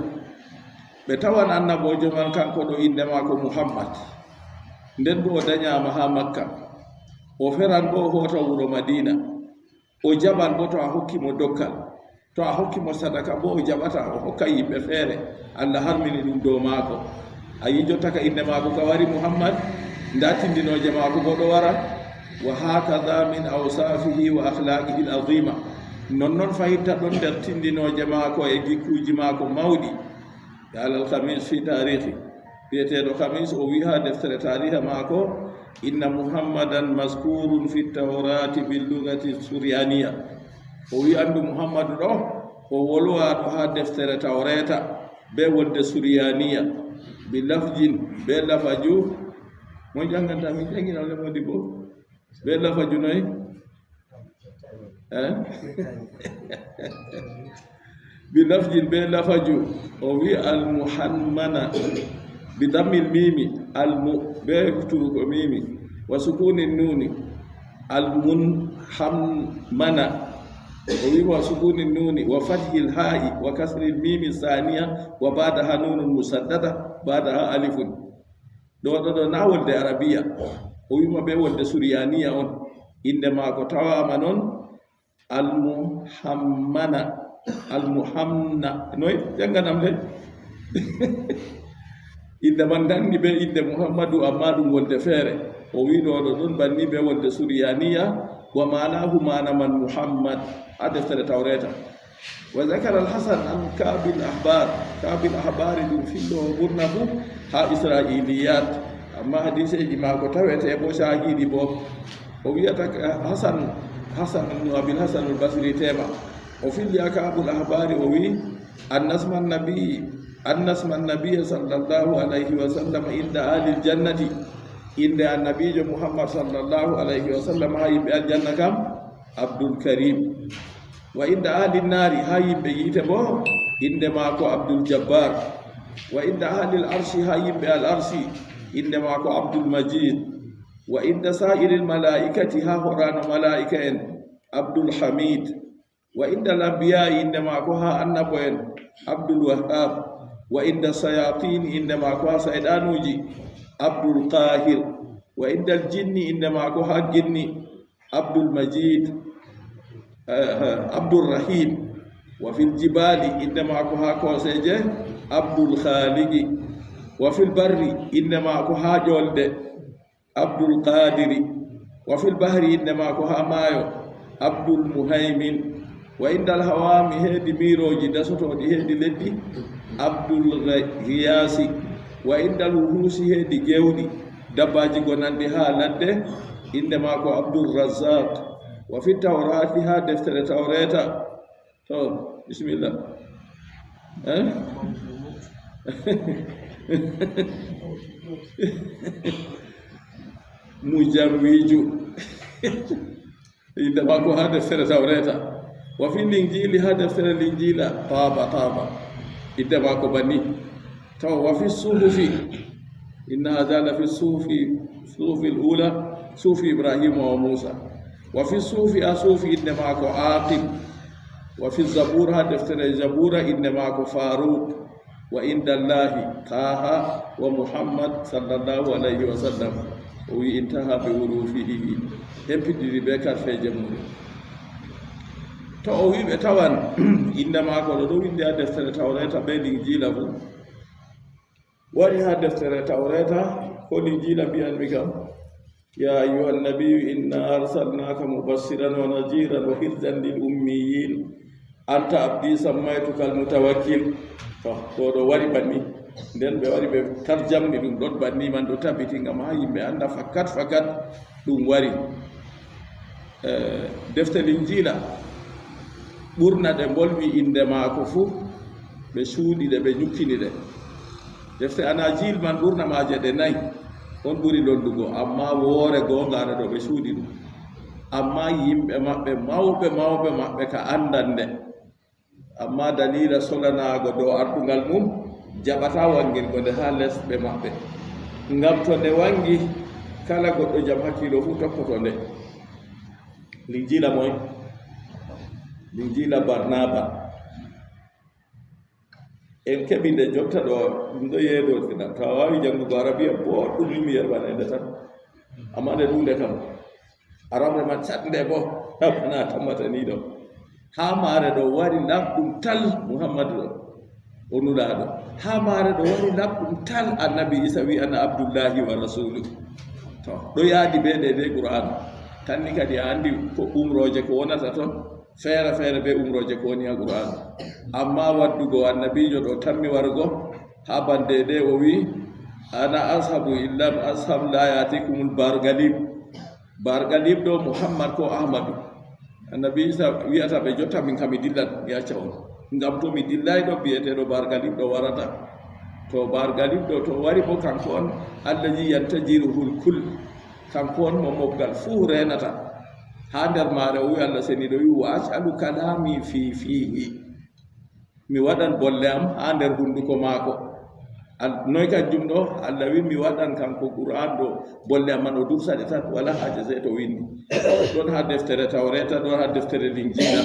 ɓe tawan annabojo man kanko ɗo inde maako muhammad, nden bo o dañama ha makka, o feran bo o hota wuro madina, o jaɓan bo to a hokkimo dokkal. to a hokkimo sadaka bo o jaɓata o hokka yimɓe feere allah harmini ɗum dow maako a yi jotta ka inde maako ka wari muhammad nda tindinoje maako bo ɗo wara wa hakada min awsafihi wa akhlaqihi l azima nonnoon fayitta ɗon nder tindinoje maako e gikkuji maako mawɗi ya alal khamis fi tarihi biyeteɗo khamis o wi ha deftere tariha maako inna muhammadan maskurun fi tawrati billugati suryaniya o wi andu muhammadu ɗo o wolwaɗo ha deftere tawreta be wonde suryaniya bi lafjin be lafaju mo janganta min jangina modi bo be lafaju noy bi lafjin be lafaju o wi al muhammana bi dammil mimi al mu be turuko mimi wa sukunin nuni al munhammana o wi wa sukunin nuni wa fathil ha'i wa kasril mimi thaniya wa ba'daha nunun musaddada ba'daha alifun do na wolde arabiya o wi ma be wolde suryaniya on inde maako tawama non al muhammana al muhamna noy janganam de inde man danni be inde muhammadu amma ɗum wolde feere o wi ɗo ɗon banni be wolde suryaniya wa manahu mana man muhammad a deftere tawreta wa zakara alhasan an kabil ahbari ɗum fillo ɓurna fu ha israiliyat amma hadiseji maako tawete bo shahidi bo o wiyata hasan ibnu abil hasan albasri tema o filli akabul ahbari o wi annasma nabiya sallallahu alayhi wa sallam inda ahli ljannati inde annabijo muhammad sallallahu alayhi wa sallam ha yimɓe aljanna kam abdul karim wa inda ahli nnari ha yimɓe yiite bo inde maako abdul jabbar wa inda ahli l arshi ha yimɓe al arshi inde maako abdul majid wa inda sa'iri l malaikati ha hoɗano malaika en abdul hamid wa inda al anbiya inde maako ha annabo en abdul wahhab wa inda sayatin inde maako ha sayɗanuji abdul qahir wa inda al jinni inde maako ha jinni abdul majid abdul rahim wa fil jibali inde maako ha koseje abdul khaligi wa fil barri inde maako ha ƴolde abdul qadiri wa fil bahri inde maako ha maayo abdul muhaymin wa indal hawami heedi miroji dasotoɗi heedi leddi abdul riyasi wa indal wuhusi heedi gewɗi dabbaji gonandi ha ladde inde maako abdul razzaq wa fi tawrati ha deftere tawreta to bismillah mujarwiju inde maako ha deftere tawreta wa fi linjili ha deftere linjila taba inde maako banni taw wa fi suhufi inna hadha la fi suhufi al-ula sufi ibrahima wa musa wa fi sufi asufi inde maako aqib wa fi zabur ha deftere zabura inde maako faruq wa inda allahi taha wa muhammad sallallahu alayhi wa sallam o wi intaha bi hurufihi hempidiri be karfeje muɗum to o wi ɓe tawan inde maako ɗo windi ha deftere tawreta be linjila fu wari ha deftere tawreta ko linjila mbiyanmi kam ya ayuha nabiyu inna arsalnaka mubassiran wa najiran wa hirzan lil ummiyin anta abdi sammaytuka almutawakkil to ɗo wari banni nden ɓe wari ɓe tarjamni ɗum ɗon banni man ɗo tabiti ngam ha yimɓe anda fakat ɗum wari defte linjila ɓurna ɗe bolwi inde maako fuu ɓe suuɗi ɗe ɓe ñukkini ɗe defte anajil man ɓurna maaje ɗe nayi on ɓuri lollugo amma woore gongaɗo ɗo ɓe suuɗi ɗum amma yimɓe maɓɓe mawɓe maɓɓe ka andan nde amma dalila solanago dow arɗugal mum jaɓata wangirgo nde ha lesɓe maɓɓe ngam to nde wangi kala goɗɗo jam hakkilo fuu tokkoto nde linjila moy linjila barnaba en keɓi nde jotta ɗo ɗum ɗo yeeɗotina to a wawi janngugo arabiya boɗɗum yimi yerɓanede tan amma nde ɗum nde kam arabre man catnde bo na tammata ni ɗo ha maare ɗo wari labɗum tal muhammadu ɗo o nulaɗo ha maare ɗo wari labɗum tal annabi isa wi ana abdoullahi wa rasulu to ɗo yaadi be ɗe qur'an tanni kadi a andi ko umroje ko wonata toon feere feere be umroje ko woni ha qur'an amma waddugo annabijo ɗo tammi wargo ha bande ɗe o wi ana ashabu illam ashab la yatikumul bargalib ɗo muhammad ko ahmadu annabi isa wiyata ɓe jotta min kam mi dillat mi acca on ngam to mi dillay ɗo biyeteɗo bargalib ɗo warata to bargalib ɗo to wari bo kanko on allahi yantajiruhul kul kanko on mo mobgal fuu renata ha nder maare o wi allah seni ɗo wi wa ajalu kalami fi fihi mi waɗan bolle am ha nder hunduko maako noy kanjum ɗo allah wi mi waɗan kanko qur'an ɗo bolle am man o dursaɗe tan wala haaje se to windi ɗon ha deftere tawreta ɗon ha deftere linjila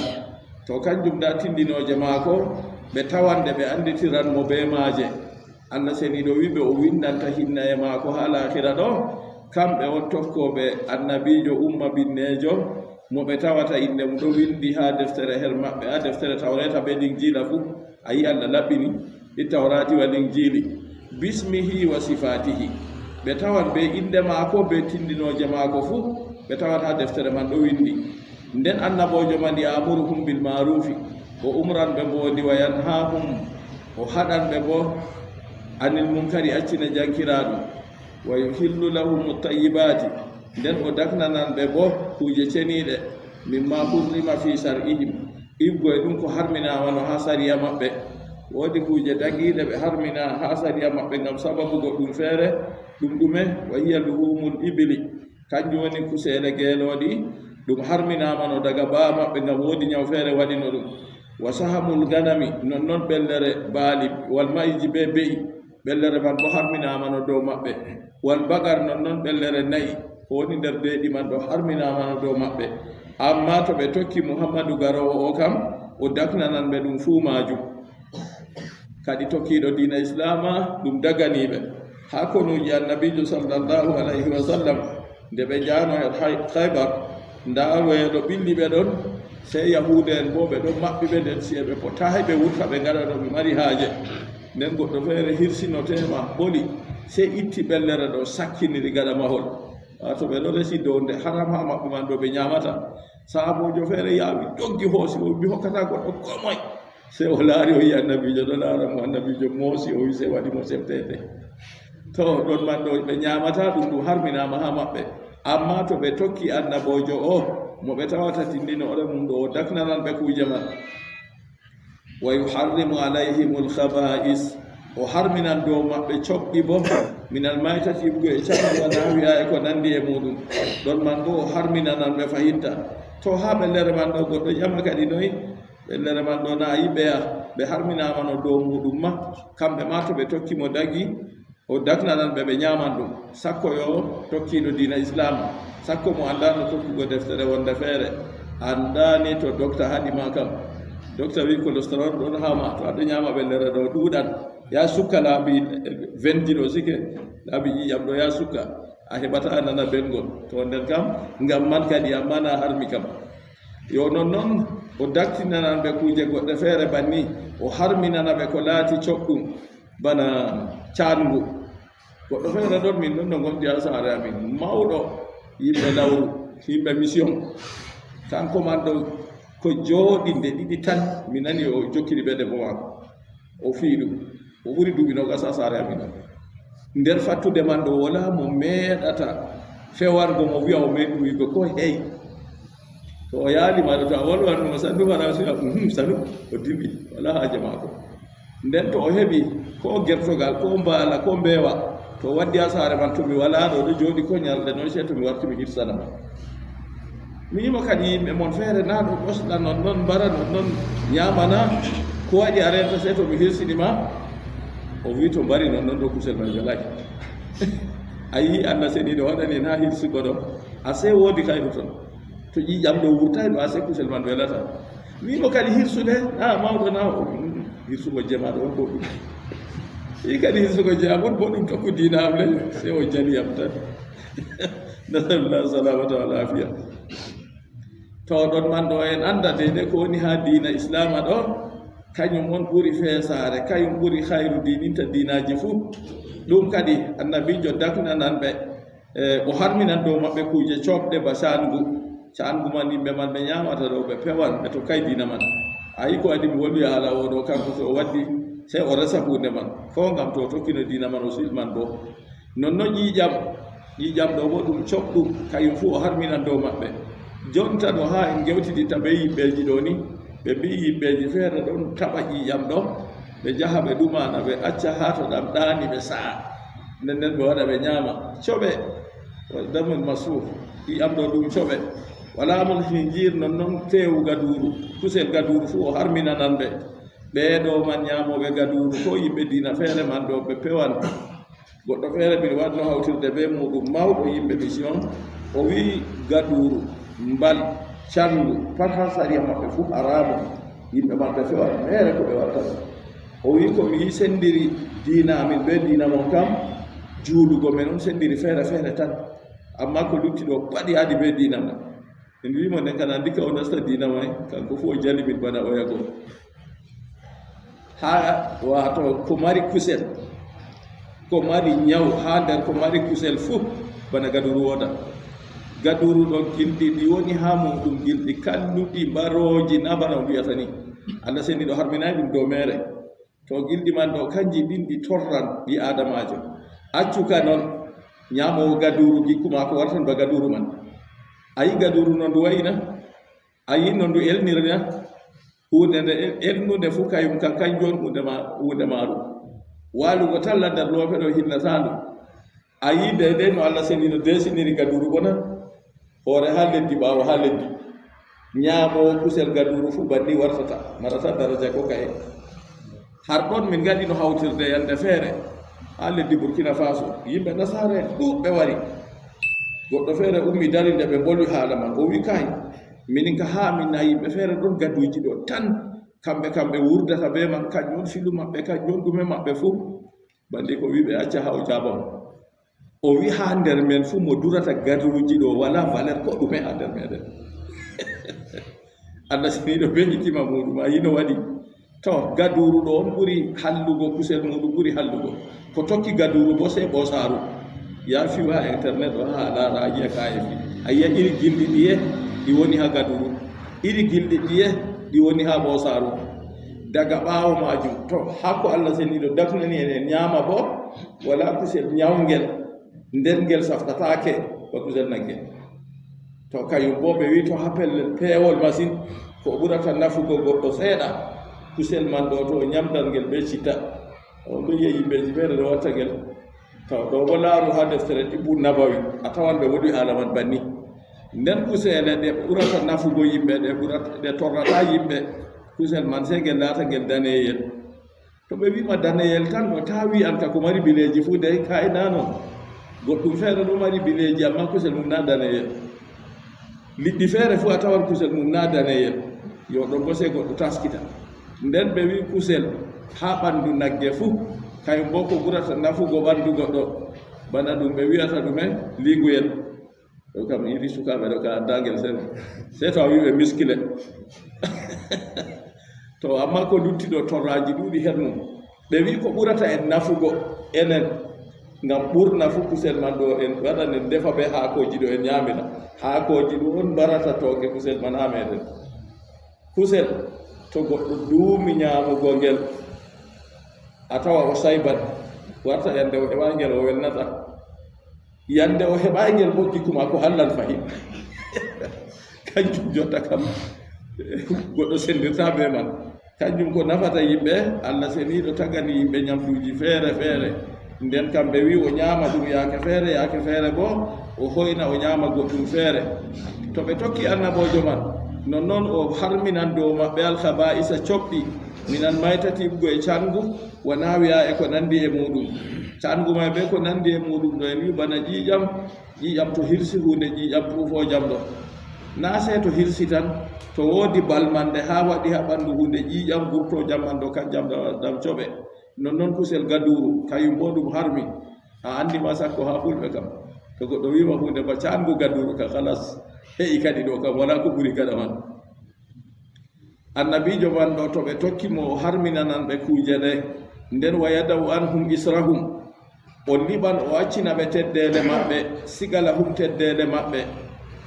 to kanjum da tindinoje maako ɓe tawanɗe ɓe anditiran mo be maaje allah seni ɗo wi ɓe o windanta hinna e maako ha lahira ɗo kamɓe on tokkoɓe annabijo umma binnejo mo ɓe tawata inde mum ɗo windi ha deftere her maɓɓe ha deftere tawreta be linjila fuu a yi allah laɓɓini ɗi tawrati wa linjili bismihi wa sifatihi ɓe tawan be inde maako be tindinoje maako fuu ɓe tawan ha deftere man ɗo windi nden annabojo man yamuruhum bil marufi o umran ɓe mbondi wa yanhahum o haɗanɓe bo anil munkari accine jankiraɗum wa yuhillu lahum tayyibati nden o daknanan ɓe bo kuje ceniɗe mimma hurrima fi sar'ihim ibgo e ɗum ko harminamano ha sariya maɓɓe woodi kuje dagiɗe ɓe harmina ha sariya maɓɓe ngam sababugo ɗum feere ɗum ɗume wa hiya luhumul ibili kanjum woni kusele geeloɗi ɗum harminamano daga baa maɓɓe ngam woodi ñaw feere waɗino ɗum wa sahamul ganami nonnoon ɓellere baali wal mayji be beyi ɓellere man bo harminamano dow maɓɓe wal bagar nonnoon ɓellere nayi ko woni nder deeɗi man ɗo harminamano dow maɓɓe amma to ɓe tokki muhammadu garowo o kam o daknanan ɓe ɗum fuu majum kadi tokkiɗo diina islama ɗum daganiɓe ha konuji annabijo sallllahu alayhi wa sallam nde ɓe jano e haybar nda weeɗo ɓilli ɓe ɗon sey yahude en bo ɓe ɗon maɓɓi ɓe nden siye ɓe potahi ɓe wurta ɓe ngaɗa ɗo ɓe mari haaje nden goɗɗo feere hirsinotema boli sey itti ɓellere ɗo sakkiniri gaɗa mahol wato ɓe ɗo resi dow nde haram ha maɓɓe man ɗo ɓe ñamata saabojo feere yaawi joggi hoosi o mi hokkata goɗɗo komoy sey o laari o yi annabijo ɗo laara mo annabijo moosi o wi sey waɗi mo seftede to ɗon man ɗo ɓe ñamata ɗum ɗum harminama ha maɓɓe amma to ɓe tokki annabojo o mo ɓe tawata tindinoɗe mum ɗo o daknanan ɓe kuje man wa yuharrimu alayhimul khaba'is o harminan dow maɓɓe coɓɓi bo minal maytati yiɓgo e camal wa nawiya e ko nandi e muɗum ɗon man bo o harminanan ɓe fahinta to ha ɓellere man ɗo goɗɗo ƴama kadi noyi ɓellere man ɗo na yiɓeya ɓe harminamano dow muɗum ma kamɓe ma to ɓe tokki mo dagi o daknanan ɓe ɓe ñaman ɗum sakko yo tokkiɗo diina islam sakko mo andano tokkugo deftere wonde feere andani to docta haɗima kam docta wi cholestérol ɗon hama to aɗo ñama ɓellere ɗo ɗuuɗan ya sukka laabi 20 ɗo sike laabi ƴiƴam ɗo ya sukka a heɓata nana belgol to nden kam ngam man kadi amma na harmi kam yo nonnoon o daktinanan ɓe kuje goɗɗe feere banni o harminana ɓe ko laati coɓɗum bana caangu goɗɗo feere ɗon min ɗon no gonɗi ha saare amin mawɗo yimɓe lawru yimɓe mission kanko man ɗo ko jooɗinde ɗiɗi tan mi nani o jokkiri ɓe debbo maako o fii ɗum o ɓuri duuɓi nogas ha saare amin ɗon nder fattude man ɗo wala mo meeɗata fewargo mo wiya o meeɗi wiigo ko hey to o yaalima ɗo to a wolwanmo sannu wara siya sanu o dimbi wala haaje maako nden to o heɓi ko gertogal ko mbaala ko mbeewa to waddi ha saare man to mi wala ɗo ɗo jooɗi ko ñalɗe noon se to mi warti mi hirsana mi yima kadi yimɓe mon feere na ɗo ɓosɗa non noon mbara non noon ñamana ko waɗi a renta se to mi hirsinima o wi to mbari non noon ɗo kusel man welaki a yi allah seni ɗo waɗani na hirsugo ɗo a se woodi kayru ton to ƴiƴam ɗo wurtay ɗo a se kusel man welata wimo kadi hirsude a mawɗo na hirsugo jema ɗo on boɗɗum i kadi hirsugo jema on boɗɗum tokku diina am le se o jaliyam tan nasallah salamata wal afiya to ɗon man ɗo en anda dede ko woni ha dina islama ɗo kañum on ɓuri feesare kañum ɓuri hayru dininta dinaji fuu ɗum kadi annabijo daknanan ɓe o harminan dow maɓɓe kuje coɓɗe ba cangu man yimɓe man ɓe ñamata ɗo ɓe pewan ɓe tokkay dina man ayi ko adi mi wolwi haala oɗo kanko so o waddi sey o resa hunde man fo ngam to tokkino dina man o silman bo nonnon ƴiƴam ɗo bo ɗum coɓɗum kañum fuu o harminan dow maɓɓe jonta ɗo ha en gewtiditta ɓe yimɓeji ɗo ni ɓe mbi yimɓeji feere ɗon taɓa ƴiƴam ɗo ɓe jaha ɓe ɗumana ɓe acca ha to ɗam ɗaani ɓe sa'a nden ɓe waɗa ɓe ñaama coɓe damen masuf ƴiƴam ɗo ɗum coɓe walamol hinjir nonnon tewu gaduru kusel gaduru fuu o harminanan ɓe ɓeeɗo man ñamoɓe gaduru ko yimɓe dina feere man ɗo ɓe pewan goɗɗo feere mbiɗa waɗno hawtirde be muɗum mawɗo yimɓe mission o wi gaduru mbal cangu pat ha sariya maɓɓe fuu haramu yimɓe man ɓe fewan mere ko ɓe watta o wi ko mi yi sendiri dina amin be dina mon kam juulugo men on sendiri feere feere tan amma ko lutti ɗo paɗi haadi be dina man en wimo nden kana ndika o nasta dina may kanko fuu o jali min bana oyago ha wato ko mari kusel ko mari ñaw ha nder ko mari kusel fuu bana gaduru woda gaduru ɗon gilɗi ɗi woni ha muɗum gilɗi kalluɗi mbaroji na bana o mbiyata ni allah sendi ɗo harminayi ɗum dow mere to gilɗi man ɗo kanji ɗin ɗi torran ɗi adamajo accuka noon ñamowo gaduru gikku ma ko wartan ba gaduru man ayi gaduru no ndu wayina ayi no ndu elnirna hunde nde elnude fuu kayum ka kanjon hunde maru walugo talla nder loope ɗo hinnatandu ayi dede no allah sendi no desiniri gaduru bona hoore ha leddi ɓaawo ha leddi ñaamowo kusel gaduru fuu banni wartata marata daraja ko kaye har ɗon min gaɗi no hawtirde yande feere ha leddi burkina faso yimɓe nasare ɗuɓɓe wari goɗɗo feere ummi dari nde ɓe bolwi haala man o wi kay minin ka ha min na yimɓe feere ɗon gaduji ɗo tan kamɓe wurdata be man kañum filu maɓɓe kañum ɗume maɓɓe fuu bandi ko wi ɓe acca ha o jaabamo o wi ha nder men fuu mo durata gaduruji ɗo wala valeur ko ɗume ha nder meɗen allah siniɗo beñitima muɗum a yino waɗi to gaduru ɗo on ɓuri hallugo kusel muɗum ɓuri hallugo ko tokki gaduru bo sey ɓosaru ya fiw ha internet o ha lara a yiya ka e fi a yiya iri gilɗi ɗiye ɗi woni ha gaduru iri gilɗi ɗiye ɗi woni ha ɓosaru daga ɓaawo majum to hakko allah seniɗo dafnani en ñaama bo wala kusel ñawngel nden ngel saftatake ba kusel nagge to kañum bo ɓe wi to ha pellel peewol machine ko ɓurata nafugo goɗɗo seeɗa kusel man ɗo to ñamdal ngel be citta on ɗo yiya yimɓeji feere ɗo watta ngel taw ɗo bo laaru ha deftere ɗiɓɓu nabawi a tawan ɓe woɗi haala man banni nden kusele ɗe ɓurata nafugo yimɓe ɗe torrata yimɓe kusel man sey ngel laata ngel daneyel to ɓe wima daneyel tan no ta wi an ka ko mari bileji fuu de kayna noon goɗɗum feere ɗo mari bileji amma kusel mum na daneyel liɗɗi feere fuu a tawan kusel mum na daneyel yo ɗon bo sey goɗɗo taskita nden ɓe wi kusel ha ɓandu nagge fuu kayum bo ko ɓurata nafugo ɓandu goɗɗo bana ɗum ɓe wiyata ɗume liguyel ɗo kam yiɗi sukaɓe ɗo ka addangel sen sey to a wiɓe miskile to amma ko luttiɗo torraji ɗuɗi hen mum ɓe wi ko ɓurata en nafugo enen ngam ɓurna fu kusel man ɗo en waɗa nen defa ɓe haakoji ɗo en ñamina haakoji ɗum on mbarata toke kusel man ha meɗen kusel to goɗɗo duumi ñamugo ngel a tawa o saybat warta yande o heɓa ngel o welnata yande o heɓa ngel bo gikkuma ko hallan fahin kanjum jotta kam goɗɗo sendirta be man kanjum ko nafata yimɓe allah seniɗo tagani yimɓe ñamduji feere feere nden kam ɓe wi o ñaama ɗum yaake feere bo o hoyna o ñaama goɗɗum feere to ɓe tokki annabojo man nonnoon o harminan dow maɓɓe alkaba isa coɓɗi minan maytatiɓgo e cangu wona wiya e ko nandi e muɗum cangu may be ko nandi e muɗum ɗo en wi bana ƴiƴam to hirsi hunde ƴiƴam tuufojam ɗo na se to hirsi tan to woodi balmande ha waɗi ha ɓandu hunde ƴiƴam gurtojam man ɗo kanjam dam coɓe nonnoon kusel gaduru kayum bo ɗum harmi ha andi ma sakko ha fulɓe kam to goɗɗo wima hunde ba cangu gaduru ka halas heƴi kadi ɗo kam wala ko ɓuri gaɗa man. Annabijo man ɗo to ɓe tokkimo o harminanan ɓe kuuje ɗe, nden wa yadaw anhum israhum, o liɓan o accina ɓe teddele maɓɓe, sigalahum teddele maɓɓe,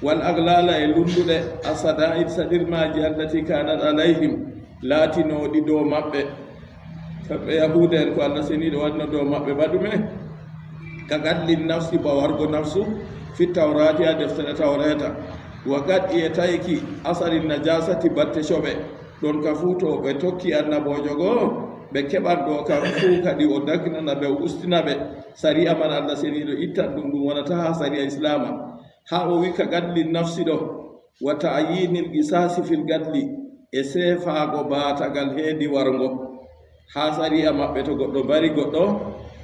wal aglala e lunduɗe asadaid saɗirmaji allati kanat alayhim laatinoɗi dow maɓɓe, kamɓe yahude en ko Allah seniɗo wanno dow maɓɓe baɗume ka gaɗlin nafsi bawargo nafsu fi tawrati a deftere tawreta, wa gaɗɗi e tayki asari najasati batte coɓe, ɗon ka fuu to ɓe tokki annabojo goo ɓe keɓan ɗo kam fuu kadi o dagnana ɓe o ustina ɓe sariya man Allah seniɗo ittan ɗum ɗum wonata ha sariya islama. Ha o wi ka gaɗli nafsi ɗo wa ta'yinil qisasi fil gaɗli e seefaago baatagal heedi wargo ha sariya maɓɓe. To goɗɗo bari goɗɗo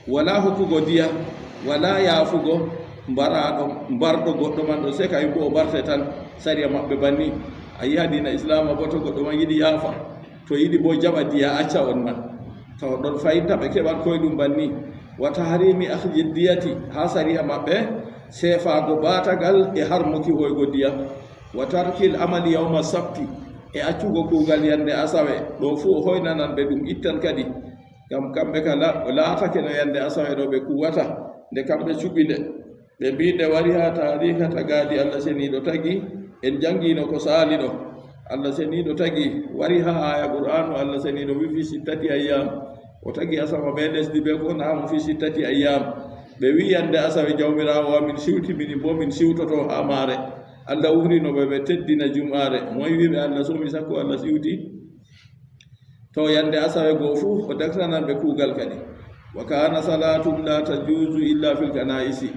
wala hokkugo diya wala yaafugo mbaraɗo mbarɗo goɗɗo man ɗo se kayi bo o barte tan sariya maɓɓe banni. A yi'a dina islama bo to goɗɗo man yiɗi yaafa to yiɗi bo jaɓa diya acca on man taw ɗon fayinta ɓe keɓan koye ɗum banni. wa tahrimi akhdi diyati ha sariya maɓɓe seefaago baatagal e harmuki hoygo diya, wa tarkil amali yawma sabti e accugo kuugal yande asawe ɗo fuu o hoynanan ɓe ɗum ittan kadi ngam kamɓe ka laatake no yande asawe ɗo ɓe kuwata nde kamɓe cuɓi nde ɓe mbi nde wari ha tariha tagadi Allah seniɗo tagi en jangino ko saali ɗo. Allah seniɗo tagi wari ha aya qur'anu Allah seniɗo wi fi sittati ayyam, o tagi asama ɓe lesdi ɓe ko naamu fi sittati ayyam. ɓe wi yande asawe jawmirawo amin siwtimini bo min siwtoto ha maare. Allah uhrinoɓe ɓe teddina jum'are, moy wiɓe Allah somi sakko Allah siwti to yande asawe goo fuu o daktanan ɓe kuugal kadi. wa kana salatum la tajuzu illa fil kanaisi,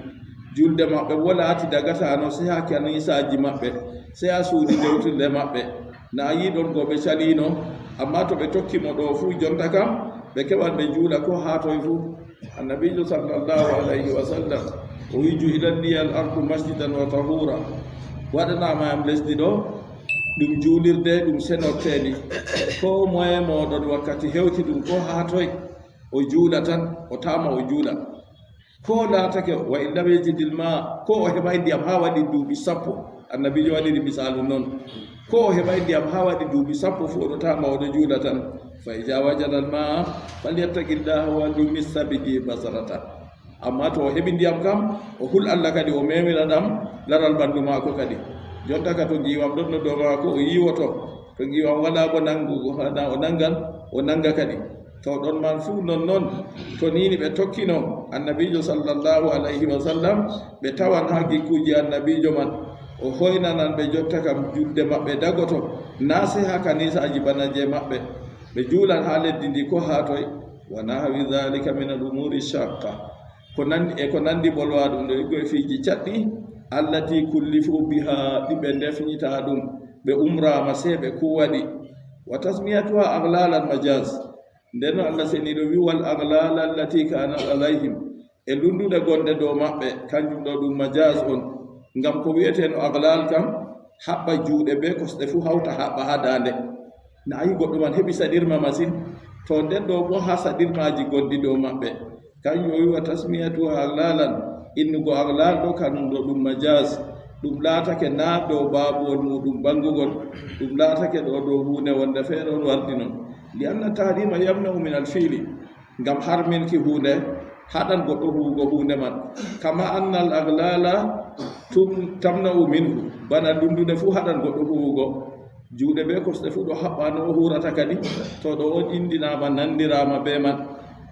julde maɓɓe wo laati dagatano se ha kanisaji maɓɓe, se ha suudi dewtirde maɓɓe. na yiɗon go ɓe calino, amma to ɓe tokkimo ɗo fuu jonta kam ɓe keɓan ɓe juula ko ha toye fuu. Annabijo sallallahu alayhi wa sallam o wi juhilanni al ardu masjidan wa tahura, waɗanama am lesdi ɗo ɗum juulirde ɗum senorteɗi, ko moye moɗon wakkati hewti ɗum ko ha toye o juula tan o tama o juula, ko laatake wa in lam yajidil ma, ko o heɓay ndiyam ha waɗi duuɓi sappo. Annabijo waɗiri misalu noon, ko o heɓay ndiyam ha waɗi duuɓi sappo fu oɗo tama oɗo juula tan. fa ija wajadal ma falyattaqillaha wa yumissa bihi basarata, amma to o heɓi ndiyam kam o hul Allah kadi o memira ɗam laral ɓandu maako kadi. jonta ka to giwam ɗon no dow maako o yiwoto, to giwam wala bo nangugo hana o nangan o nanga kadi. to ɗon man fuu nonnoon to nini ɓe tokkino annabijo sallallahu alayhi wa sallam ɓe tawan ha gikkuji annabijo man o hoynanan ɓe jotta kam julde maɓɓe dagoto na se ha kanisaji bana je maɓɓe, ɓe juulan ha leddi ndi ko ha toye. wa nahwi dhalika min al umuri shaqqa, ko nandi bolwa ɗum ɗo iggoye fiiji caɗɗi allati kullifu biha, ɗiɓe ndefñita ɗum ɓe umrama se ɓe kuwaɗi. wa tasmiyatuha aglalan majaz, nden Allah seniɗo wi wal aglala allati kanat alayhim, e lundude gonde dow maɓɓe kanjum ɗo ɗum majaz on, ngam ko wiyeteno aglal kam haɓɓa juuɗe be kosɗe fuu hawta haɓɓa ha dande. na yi goɗɗo man heɓi saɗirma masine, to nden ɗo bo ha saɗirmaji gonɗi dow maɓɓe kanjum o wi wa tasmiyatuha aglalan, innugo aglal ɗo kanum ɗo ɗum majaz, ɗum laatake na dow babuwol muɗum ɓangugol, ɗum laatake ɗo dow hunde wonde feere on wardi non. li anna tahrima yamnau min alfiili, ngam harminki hunde haɗan goɗɗo huwugo hunde man. kama anna al aglala tamnau minhu, bana lundude fuu haɗan goɗɗo huwugo. juuɗe ɓe kosɗe fuu ɗo haɓɓa no o hurata kadi, to ɗo on indinama nandirama be man.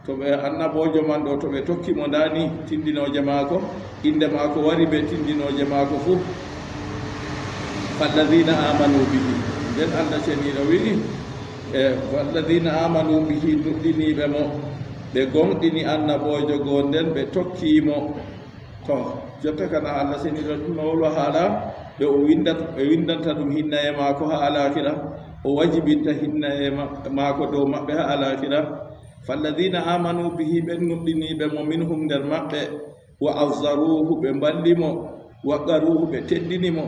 to ɓe annabojo man ɗo to ɓe tokkimo ndani tindinoje maako, inde maako wari ɓe tindinoje maako fuu. falladina amanu bihi, nden Allah ceniɗo wi'i walladina amanu bihi, nuɗɗiniɓe mo ɓe gonɗini annabojo goo nden ɓe tokkimo. to jotta kana Allah seniɗo ɗum no wolwa haala ɓe o windanta ɗum hinnaye maako ha alakira, o wajibinta hinnaye maako dow maɓɓe ha alakira. falladina amanu bihi, ɓen nuɗɗiniɓe mo minhum nder maɓɓe, wa azzaruhu ɓe mballimo, wa qaruhu ɓe teddinimo,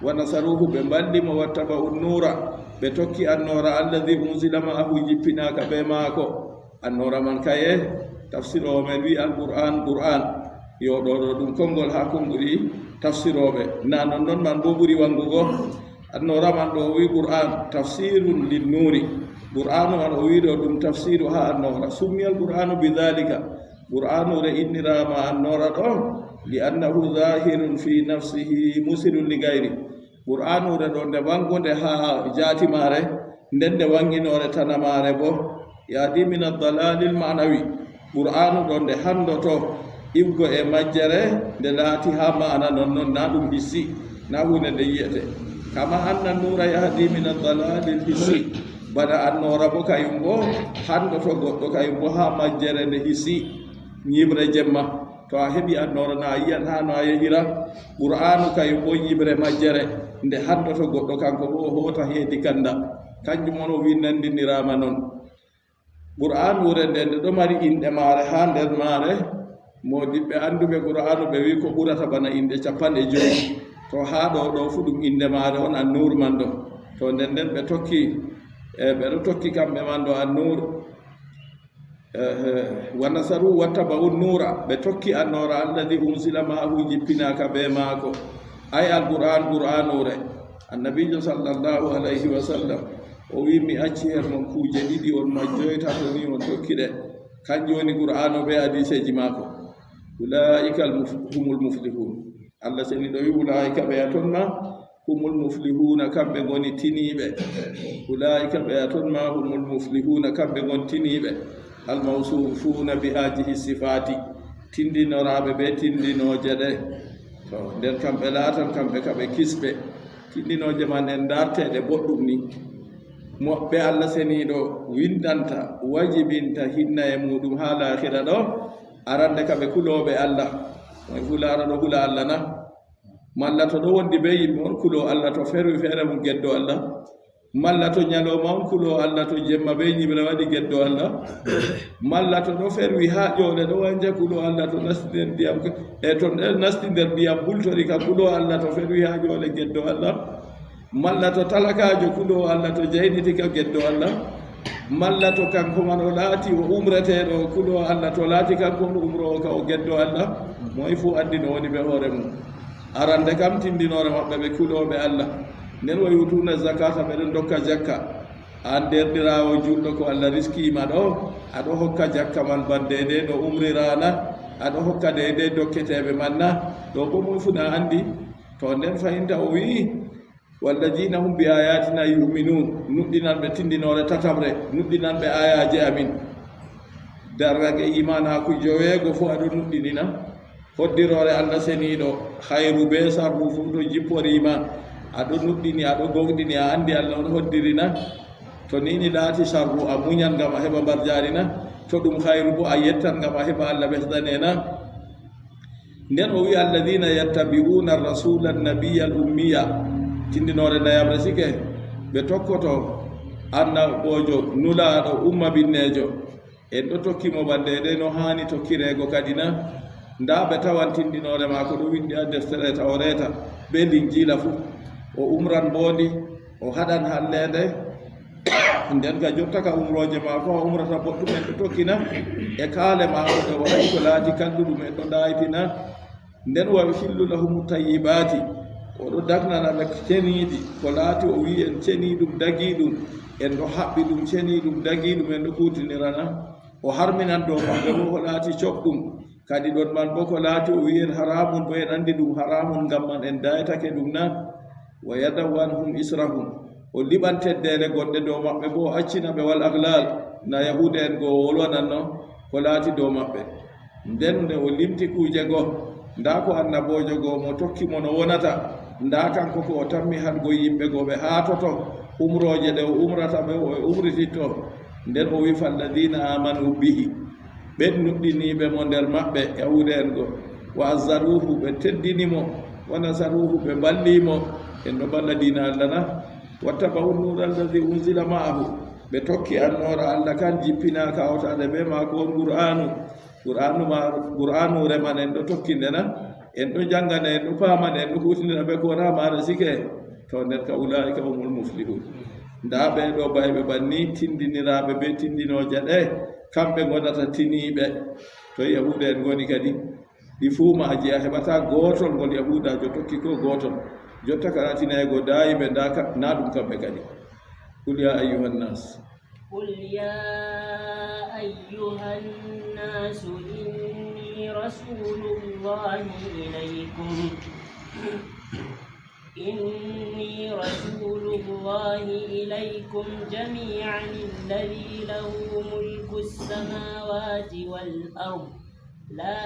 wa nasaruhu ɓe mballimo, wattaba'u nura ɓe tokki annora alladi unzila ma'ahu jippinaka be maako. annora man kaye tafsir o men wi alqur'an, qur'an yo ɗo ɗum konngol ha konnguri tafsiroɓe na non man bo ɓuri wangugo annora man ɗo wi qur'an tafsirun linnuri qur'anu man o wi ɗo ɗum tafsiru ha annora summiyal qur'anu bidhalika qur'anu re innirama annora ɗo li annahu zahirun fi nafsihi musirun li gayri qur'anu re ɗo nde wangonde ha jati mare nden nde wanginore tanamare bo yaadi min addalalil manawi qur'anu ɗo nde handoto iwgo e majjere nde laati ha mana non na ɗum hissi na hunde nde yiyete kama anna nura yahdi min addalalil hissi bana annora bo kayum bo handoto goɗɗo kayum bo ha majjere nde hissi ñibre jemma to a heɓi annora na yiyan ha no a yehira qur'anu kayum bo ñibre majjere nde handoto goɗɗo kanko bo o hota heedi kanda kanjum on o winnandinirama noon qur'anu re nde nde ɗo mari inɗe mare ha nder mare modiɓɓe anduɓe qur'anu ɓe wi ko ɓurata bana inɗe 50 to ha ɗo fu ɗum inde mare on annur man ɗo to nden nden ɓe ɗo tokki kamɓe man ɗo annur wa nasaru wattaba'u nura ɓe tokki annora alladi unsila maahu jippinaka be maako ay qur'anure annabijo sallallahu alayhi wa sallam o wi mi acci her mon kuuje ɗiɗi on majjoyta to ni on tokki ɗe kanjum woni qur'anu be hadiseji maako ulaika humul muflihun allah seni ɗo wi ulaika ɓe yatonma humul muflihuna kamɓe goni tiniɓe ulaika ɓe yatonma humul muflihuna kamɓe gon tiniɓe almawsufuna bi hajihi sifati tindinoraɓe ɓe tindinoje ɗe to nden kamɓe laatan kamɓe kaɓe kisɓe tindinoje man en darteɗe boɗɗum ni moɓɓe allah seniɗo windanta wajibinta hinna e muɗum ha lahira ɗo arande kaɓe kuloɓe allah moy fulara ɗo hula allah na malla to ɗo wondi be yimɓe on kulo allah to ferwi feere mum geddo allah malla to ñalowma on kulo allah to jemma be ñibre waɗi geddo allah malla to ɗo ferwi ha ƴoole ɗo wanja kulo allah to nasti nder ndiyam to nasti nder ndiyam ɓultori ka kulo allah to ferwi ha ƴoole geddo allah malla to talakajo kulo allah to jayniti ka geddo allah malla to kanko man o laati o umreteɗo kulo allah to laati kanko on umrowo ka o geddo allah moy fu andi no woni ɓe hoore mum arande kam tindinore maɓɓe ɓe kuloɓe allah nden wo yutuna zakata ɓeɗen dokka jakka an derɗirawo julɗo ko allah riskima ɗo aɗo hokka jakka man bandede no umrirana aɗo hokka dede dokketeɓe manna ɗo bo moy fu na andi to nden fayinta o wi walladina hum bi ayatina yuminun nuɗɗinanɓe tindinore tatabre nuɗɗinanɓe ayaji amin darrage iman ha ku joweego fo aɗo nuɗɗinina hoddirore allah seniɗo hayru be sarru fu to jipporima aɗo nuɗɗini aɗo gogɗini a andi allah on hoddirina to nini laati sarru a muñan gam a heɓa mbarjarina to ɗum hayru bo a yettan gam a heɓa allah ɓesdanena nden o wi alladina yattabi'una rasula nabiya al ummiya tindinore nayabre sike ɓe tokkoto annabojo nulaɗo umma binnejo en ɗo tokkimo bandede no hani tokkirego kadi na nda ɓe tawan tindinore mako ɗo windi ha deftere tawreta be linjila fu o umran bondi o haɗan hallede nden ka jotta ka umroje mako o umrata boɗɗum en ɗo tokkina e kaale mako ɗo o hay ko laati kalluɗum en ɗo ɗaytina nden wa hillu lahum tayyibati oɗo dagnana ɓe ceniɗi ko laati o wi en ceni ɗum dagi ɗum en ɗo haɓɓi ɗum ceni ɗum dagi ɗum en ɗo kutinirana o harminan dow maɓɓe bo ko laati coɓɗum kadi ɗon man bo ko laati o wi en haramun bo en andi ɗum haramun ngam man en daytake ɗum na wa yadaw anhum israhum o liɓan teddere gonɗe dow maɓɓe bo o accina ɓe wal aglal na yahude en goo wolwananno ko laati dow maɓɓe nden nde o limti kuuje goo nda ko annabojo goo mo tokkimo no wonata nda kanko ko o tammi hango yimɓe goo ɓe haatoto umroje ɗe o umrata ɓe o umrititto nden o wi falladina amanu bihi ɓen nuɗɗiniɓe mo nder maɓɓe yahude en goo wa azzaruhu ɓe teddinimo wa nasaruhu ɓe ballimo en ɗo balla dina allah na wattaba'u nura alladi unzila ma'ahu ɓe tokki annora allah kan jippina kawtade ɓe mako on qur'anu reman en ɗo tokkinde na en ɗo janngana en ɗo paamana en ɗo hutinira ɓe ko ramare sike to nder ka ulaika humul muflihun nda ɓe ɗo bayɓe banni tindiniraɓe ɓe tindinoje ɗe kamɓe gonata tiniɓe to yahude en goni kadi ɗi fuu maaji a heɓata gootol ngol yahudajo tokki ko gootol jotta karatinayego dayiɓe na ɗum kamɓe kadi qul ya ayuha nnas قل يا أيها الناس إني رسول الله إليكم جميعا الذي له ملك السماوات والأرض لا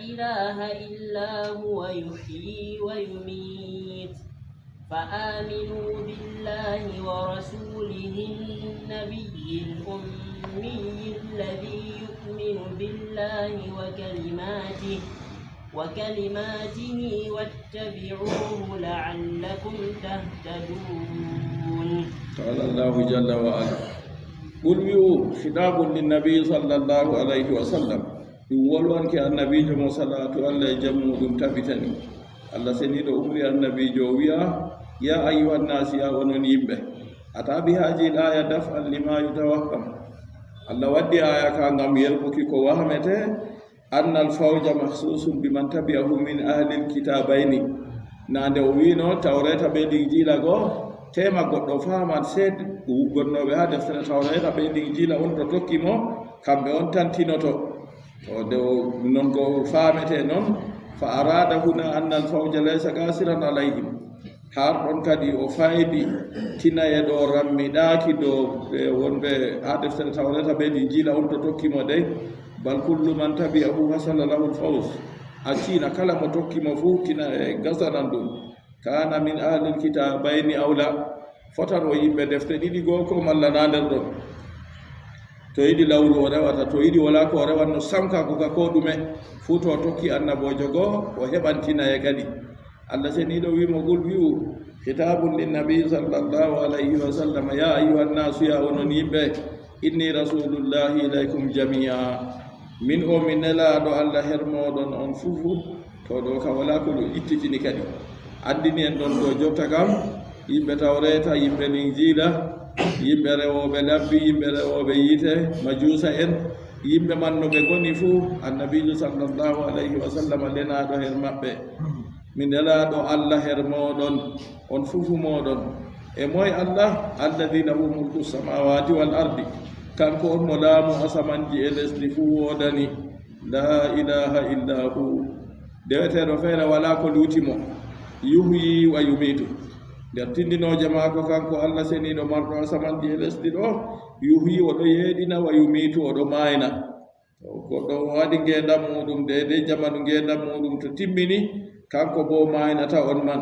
إله إلا هو يحيي ويميت فآمنوا بالله ورسوله النبي الأمي الذي يؤمن بالله وكلماته واتبعوه لعلكم تهتدون. قال الله جل وعلا قل خطاب للنبي صلى الله عليه وسلم يقولون كالنبي صلى الله عليه وسلم تبتني الله سنيد أمري النبي جويا يا أيها الناس يا وننيب أتى بهذه الآية دفعا لما يتوهم الله ودي آية كان يربك كوهمته أن الفوج مخصوص بمن تبعه من أهل الكتابين نande wino tawreta be ɗinjila go tema goɗɗo faman sed gonnoɓe ha deftere tawreta be ɗinjila on to tokki mo kamɓe on tantinoto to de non go famete noon fa arada huna anna alfawja laysa gasiran alayhim har ɗon kadi o faydi tinaye ɗo rammiɗaki do wonɓe ha deftere tawreta be ɗinjila on to tokki mo dey bal kullu man tabi'ahu hasala lahu alfawz acina kala mo tokkimo fuu tina e gasanan ɗum kana min ahlil kitabayni awla fotan o yimɓe defte ɗiɗi goo ko malla na nder ɗon to yiɗi lawru o rewata to yiɗi wala ko o rewanno sankago ka ko ɗume fuu to tokki annabojo goo o heɓantina e kadi allah seniɗo wimo gol wi'u kitabun linnabi sallallahu alayhi wa sallam ya ayuha nnasu ya onon yimɓe inni rasulullahi ilaykum jamia min o mi nelaɗo allah hermoɗon on fufu to ɗo ka wala ko ɗum ittitini kadi andini en ɗon ɗo jotta kam yimɓe tawreta yimɓe linjila yimɓe rewoɓe labbi yimɓe rewoɓe yiite majusa en yimɓe mannoɓe goni fuu annabijo sallllahu alayhi wa sallam lenaɗo her maɓɓe mi nelaɗo allah hermoɗon on fufu moɗon e moye allah alladi lahu mulku samawati wal ardi kanko on mo laamu asamanji e lesdi fuu wodani la ilaha illa hu deweteɗo feere wala ko luutimo yuhyi wa yumitu nder tindinoje maako kanko allah seniɗo marɗo asamanji e lesdi ɗo yuhyi oɗo yeeɗina wa yumitu oɗo mayna goɗɗo waɗi ngendam muɗum dede jamanu ngendam muɗum to timmini kanko bo maynata on man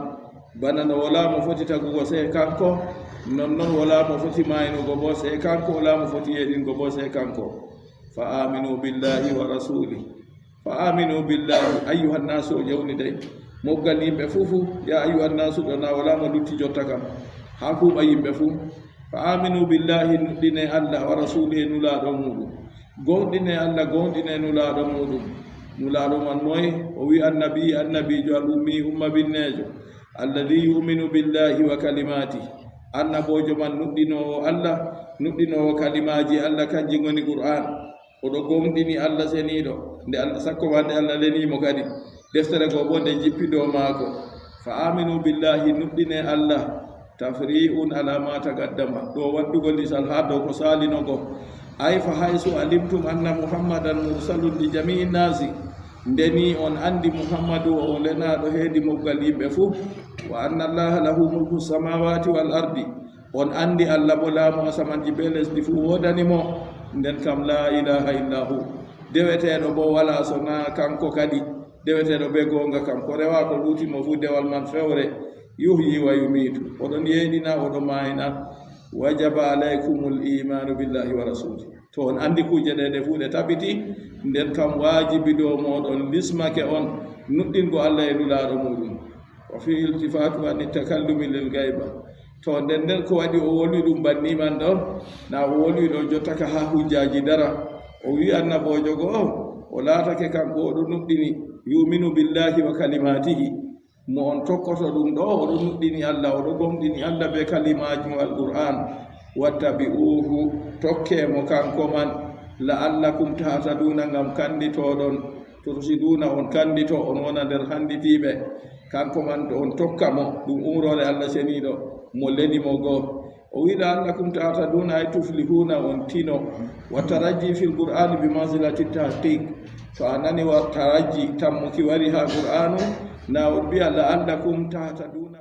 bana no wala mo foti tagugo se kanko non wala mo foti maynugo bo se kanko wala mo foti yeɗingo bo se kanko fa aminu billahi wa rasuli fa aminu billahi ayuha nnasu o jawni dey moggal yimɓe fufu ya ayuha nnasu ɗo na wala mo lutti jotta kam ha kuuɓa yimɓe fuu fa aminu billahi nuɗɗine allah wa rasuli e nulaɗo muɗum gonɗine allah gonɗine nulaɗo muɗum nulaɗo man moye o wi annabijo al ummi umma binnejo alladi yuminu billahi wa kalimati annabojo man nuɗɗinowo allah nuɗɗinowo kalimaji allah kanji goni qur'an oɗo gomɗini allah seniɗo nde allah sakko ma nde allah lenimo kadi deftere go bo nde jippi dow maako fa aminu billahi nuɗɗine allah tafri'un ala ma tagaddama ɗo waddugo lisal ha dow ko salinogo ay fa haysu alimtum anna muhammadan mursalun li jami'i nasi ndeni on andi muhammadu o lenaɗo heedi moggal yimɓe fuu wa anna allaha lahu mulku samawati wal ardi on andi allah bo laamu asamanji be lesdi fuu wodanimo nden kam la ilaha illa hu deweteɗo bo wala sona kanko kadi deweteɗo be gonga kam ko rewa ko luutimo fuu dewal man fewre yuhyi wa yumitu oɗon yeeɗina oɗo mayna wajaba alaykumul imanu billahi wa rasuli to on andi kuje ɗeɗe fuu ɗe tabiti nden kam wajibi dow moɗon lismake on nuɗɗingo allah e nulaɗo muɗum wa fi iltifatu an takallumi lil gayba to nden nden ko waɗi o wolwi ɗum banni man ɗo na o wolwi ɗo jottaka ha hujjaji dara o wi annabojo go o laatake kanko oɗo nuɗɗini yuminu billahi wa kalimatihi mo on tokkoto ɗum ɗo oɗo nuɗɗini allah oɗo gomɗini allah be kalimaji mo alqur'an wattabi'uhu tokkemo kanko man la'allakum tahtaduna ngam kanditoɗon tursiduna on kandito on wona nder handitiɓe kanko man to on tokka mo ɗum umrore Allah seniɗo mo lenimo goo o wiɗa annakum tahtaduna ay tuflihuna on tino wa taraji fil qur'ani bi manzilati tahqiq to a nani wa taraji tammuki wari ha qur'anu na on mbiya la annakum tahtaduna